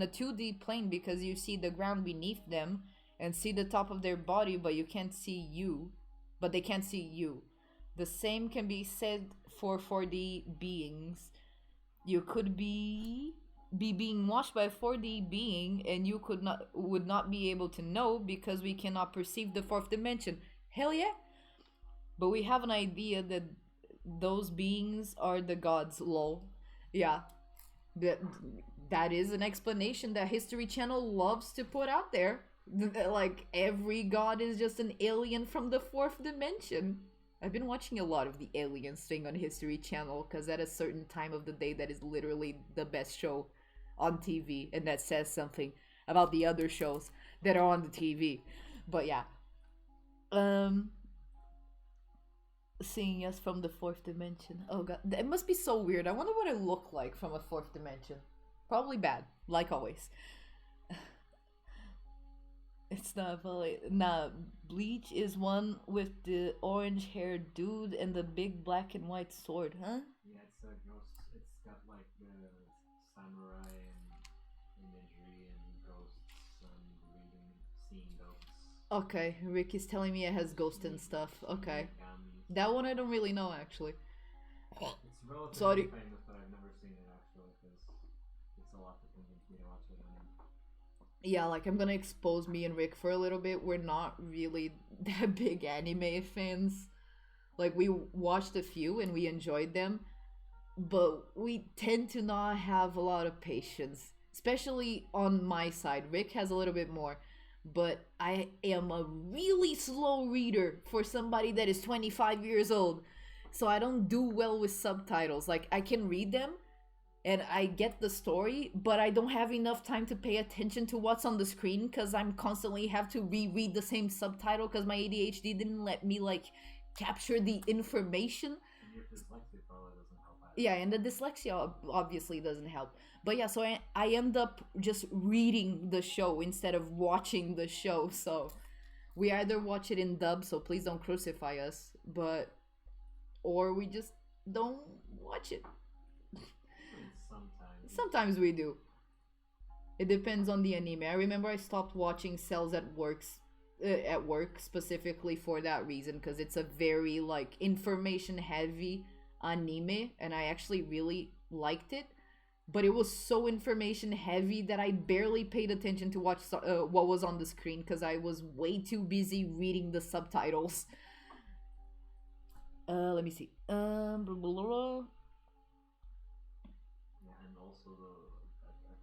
a 2D plane because you see the ground beneath them and see the top of their body, but you can't see you. But they can't see you. The same can be said for 4D beings. You could be being watched by a 4D being, and you would not be able to know because we cannot perceive the fourth dimension. Hell yeah! But we have an idea that those beings are the gods. Lol. Yeah, that is an explanation that History Channel loves to put out there. Like, every god is just an alien from the fourth dimension. I've been watching a lot of the aliens thing on History Channel because at a certain time of the day that is literally the best show on TV, and that says something about the other shows that are on the TV. But yeah. Seeing us from the fourth dimension. Oh god, it must be so weird. I wonder what I look like from a fourth dimension. Probably bad, like always. It's not Volley. Nah, Bleach is one with the orange haired dude and the big black and white sword, huh? Yeah, it's a ghost. It's got like the samurai and imagery and ghosts and reading, seeing ghosts. Okay, Rick is telling me it has ghosts and stuff. Okay. Shinigami. That one I don't really know actually. It's relatively Sorry. famous, but I've never seen it actually because it's a lot to convince me to watch it. Yeah, like I'm gonna expose me and Rick for a little bit. We're not really that big anime fans. Like we watched a few and we enjoyed them, but we tend to not have a lot of patience, especially on my side. Rick has a little bit more, but I am a really slow reader for somebody that is 25 years old. So I don't do well with subtitles. Like I can read them and I get the story, but I don't have enough time to pay attention to what's on the screen because I'm constantly have to reread the same subtitle because my ADHD didn't let me like capture the information. And your dyslexia probably doesn't help either. Yeah, and the dyslexia obviously doesn't help. But yeah, so I end up just reading the show instead of watching the show. So we either watch it in dub, so please don't crucify us, but or we just don't watch it. Sometimes we do. It depends on the anime. I remember I stopped watching Cells at work specifically for that reason because it's a very like information heavy anime and I actually really liked it, but it was so information heavy that I barely paid attention to watch what was on the screen because I was way too busy reading the subtitles. Let me see. Blah, blah, blah.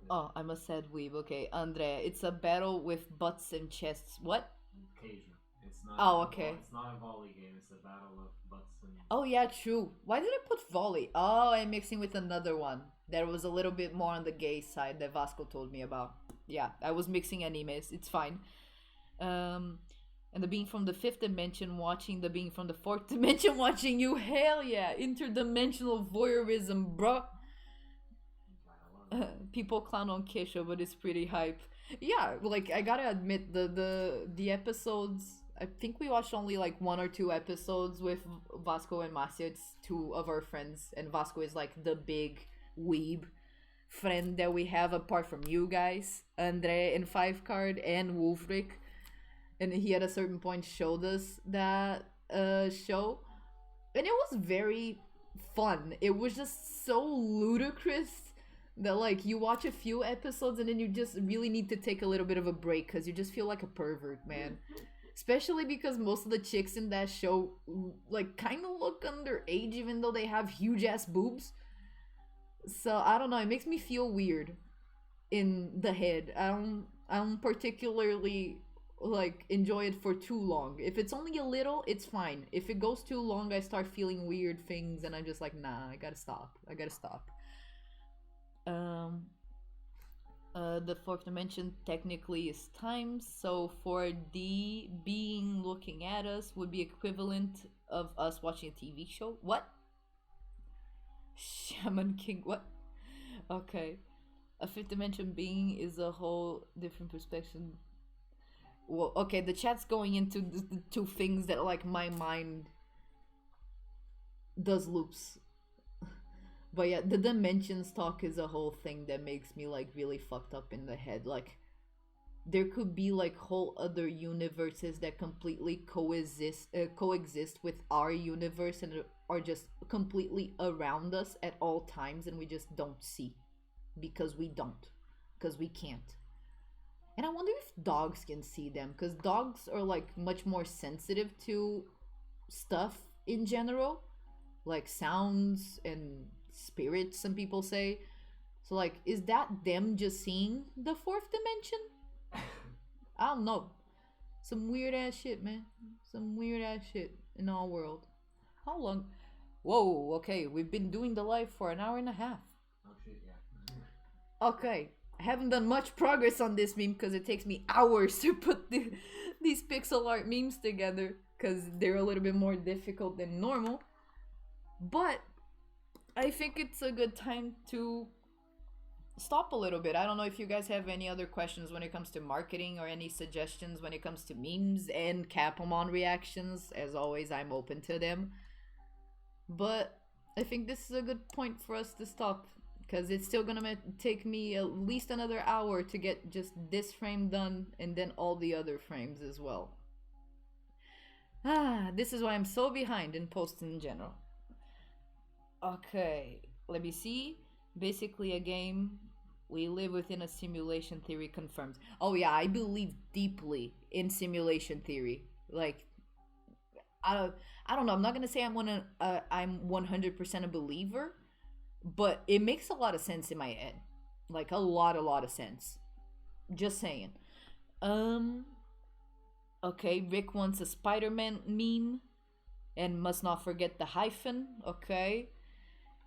Oh, I'm a sad weeb. Okay, Andre, it's a battle with butts and chests. What? Occasion. It's not. Oh, okay. It's not a volley game. It's a battle of butts and. Oh yeah, true. Why did I put volley? Oh, I'm mixing with another one that was a little bit more on the gay side that Vasco told me about. Yeah, I was mixing animes. It's fine. And the being from the fifth dimension watching the being from the fourth dimension watching you. Hell yeah, interdimensional voyeurism, bruh. People clown on Kesha, but it's pretty hype. Yeah, like I gotta admit the episodes. I think we watched only like 1 or 2 episodes with Vasco and Marcia. It's 2 of our friends, and Vasco is like the big weeb friend that we have apart from you guys, Andre and 5card and Wolfric. And he at a certain point showed us that show, and it was very fun. It was just so ludicrous that like you watch a few episodes and then you just really need to take a little bit of a break because you just feel like a pervert, man. Especially because most of the chicks in that show like kind of look underage even though they have huge ass boobs. So I don't know, it makes me feel weird in the head. I don't particularly like enjoy it for too long. If it's only a little, it's fine. If it goes too long, I start feeling weird things and I'm just like, nah, I gotta stop. The fourth dimension technically is time, so for the being looking at us would be equivalent of us watching a TV show. What? Shaman King, what? Okay. A fifth dimension being is a whole different perspective. Well, okay, the chat's going into the 2 things that like my mind does loops. But yeah, the dimensions talk is a whole thing that makes me like really fucked up in the head. Like there could be like whole other universes that completely coexist with our universe and are just completely around us at all times and we just don't see because we can't. And I wonder if dogs can see them because dogs are like much more sensitive to stuff in general, like sounds and spirits, some people say. So like, is that them just seeing the fourth dimension? I don't know. Some weird ass shit, man. Some weird ass shit in our world. How long? Whoa, okay, we've been doing the live for an hour and a half. Oh shit, yeah. Okay, I haven't done much progress on this meme because it takes me hours to put these pixel art memes together. because they're a little bit more difficult than normal. But I think it's a good time to stop a little bit. I don't know if you guys have any other questions when it comes to marketing or any suggestions when it comes to memes and Capomon reactions. As always, I'm open to them. But I think this is a good point for us to stop because it's still gonna take me at least another hour to get just this frame done and then all the other frames as well. This is why I'm so behind in posts in general. Okay, let me see. Basically a game. We live within a simulation theory confirmed. Oh yeah, I believe deeply in simulation theory. Like, I don't know. I'm not gonna say I'm 100% a believer, but it makes a lot of sense in my head. Like a lot of sense. Just saying. Okay, Rick wants a Spider-Man meme, and must not forget the hyphen. Okay.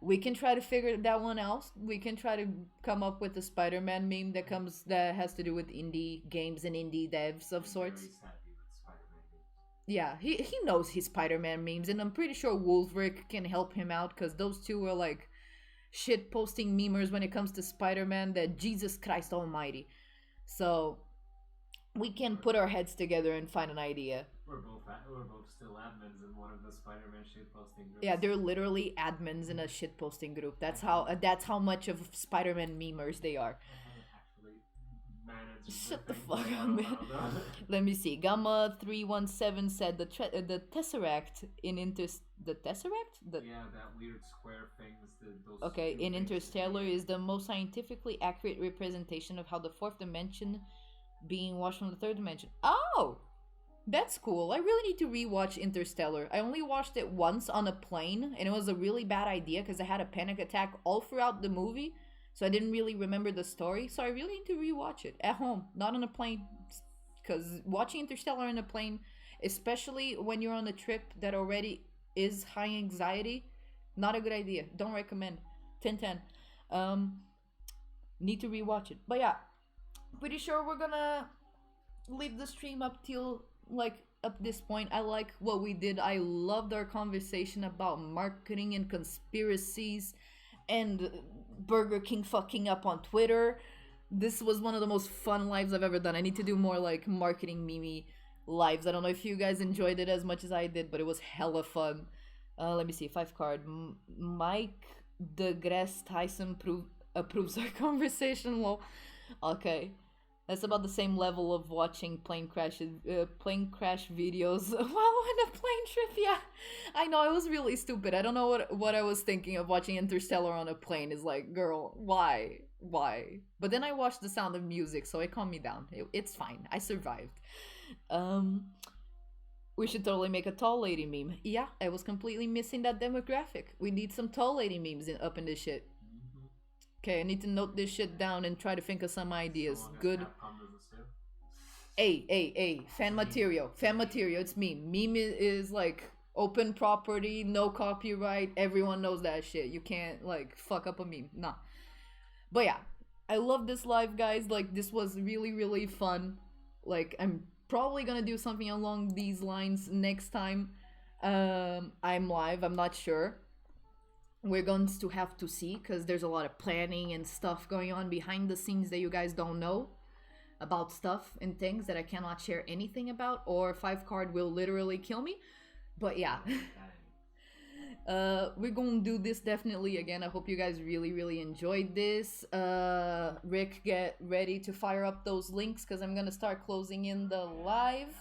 We can try to figure that one out. We can try to come up with a Spider-Man meme that has to do with indie games and indie devs of sorts. Yeah, he knows his Spider-Man memes, and I'm pretty sure Wolfric can help him out because those two are like shit posting memers when it comes to Spider-Man. That Jesus Christ Almighty. So we can put our heads together and find an idea. We're both still admins in one of the Spider-Man shitposting groups. Yeah, they're literally admins in a shitposting group. That's how much of Spider-Man memers they are. Shut the fuck up, man. Let me see. Gamma 317 said the Tesseract in the Tesseract? Yeah, that weird square things. Okay, in Interstellar is the most scientifically accurate representation of how the fourth dimension being watched from the third dimension. Oh! That's cool. I really need to rewatch Interstellar. I only watched it once on a plane, and it was a really bad idea because I had a panic attack all throughout the movie, so I didn't really remember the story. So I really need to rewatch it at home, not on a plane, because watching Interstellar on a plane, especially when you're on a trip that already is high anxiety, not a good idea. Don't recommend. 10/10. Need to rewatch it. But yeah, pretty sure we're gonna leave the stream up till like up this point. I like what we did. I loved our conversation about marketing and conspiracies and Burger King fucking up on Twitter. This was one of the most fun lives I've ever done. I need to do more like marketing meme lives. I don't know if you guys enjoyed it as much as I did, but it was hella fun. Let me see. 5 card. Mike DeGrasse Tyson approves our conversation. Well, okay. That's about the same level of watching plane crash videos while on a plane trip. Yeah, I know, it was really stupid. I don't know what I was thinking of watching Interstellar on a plane. Is like, girl, why? But then I watched The Sound of Music, so it calmed me down. It's fine. I survived. We should totally make a tall lady meme. Yeah, I was completely missing that demographic. We need some tall lady memes up in this shit. Okay, I need to note this shit down and try to think of some ideas. Good. Hey, fan material. It's meme. Meme is like open property, no copyright. Everyone knows that shit. You can't like fuck up a meme. Nah. But yeah, I love this live, guys. Like, this was really fun. Like, I'm probably gonna do something along these lines next time I'm live. I'm not sure. We're going to have to see because there's a lot of planning and stuff going on behind the scenes that you guys don't know about stuff and things that I cannot share anything about, or 5 card will literally kill me. But yeah. We're gonna do this definitely again. I hope you guys really enjoyed this. Rick, get ready to fire up those links because I'm gonna start closing in the live.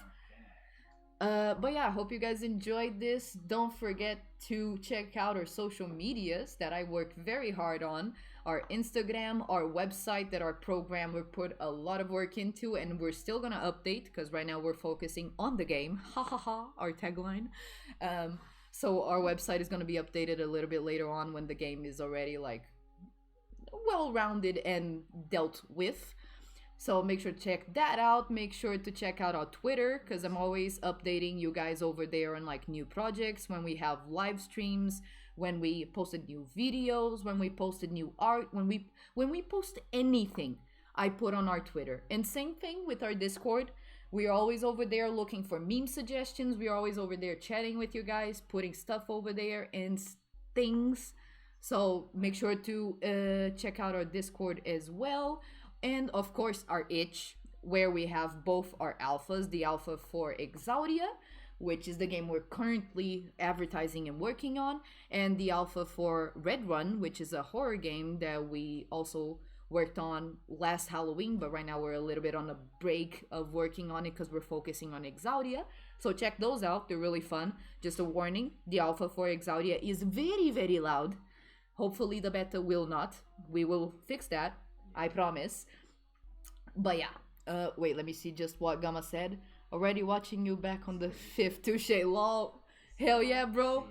But yeah, I hope you guys enjoyed this. Don't forget to check out our social medias that I worked very hard on. Our Instagram, our website that our program we put a lot of work into, and we're still gonna update because right now we're focusing on the game. Our tagline. So our website is gonna be updated a little bit later on when the game is already like well-rounded and dealt with. So make sure to check that out. Make sure to check out our Twitter because I'm always updating you guys over there on like new projects, when we have live streams, when we posted new videos, when we posted new art, when we post anything I put on our Twitter. And same thing with our Discord. We are always over there looking for meme suggestions. We are always over there chatting with you guys, putting stuff over there and things. So make sure to check out our Discord as well. And of course, our itch, where we have both our alphas, the alpha for Eksauria, which is the game we're currently advertising and working on, and the alpha for Red Run, which is a horror game that we also worked on last Halloween, but right now we're a little bit on a break of working on it because we're focusing on Eksauria. So check those out, they're really fun. Just a warning, the alpha for Eksauria is very, very loud. Hopefully the beta will not. We will fix that, I promise. But yeah, wait, let me see just what Gamma said. Already watching you back on the 5th, touche, lol. Hell yeah, bro.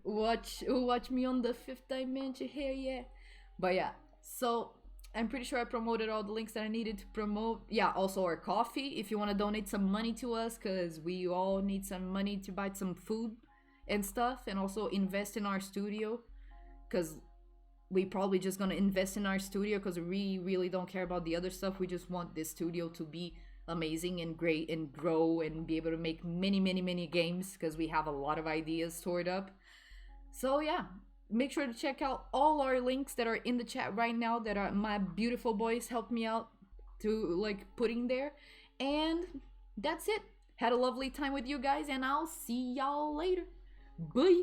Watch me on the 5th dimension, hell yeah. But yeah, so I'm pretty sure I promoted all the links that I needed to promote. Yeah, also our coffee, if you want to donate some money to us, because we all need some money to buy some food and stuff, and also invest in our studio, because we probably just gonna invest in our studio because we really don't care about the other stuff. We just want this studio to be amazing and great and grow and be able to make many games because we have a lot of ideas stored up. So yeah, make sure to check out all our links that are in the chat right now that are my beautiful boys helped me out to like putting there. And that's it. Had a lovely time with you guys and I'll see y'all later. Bye.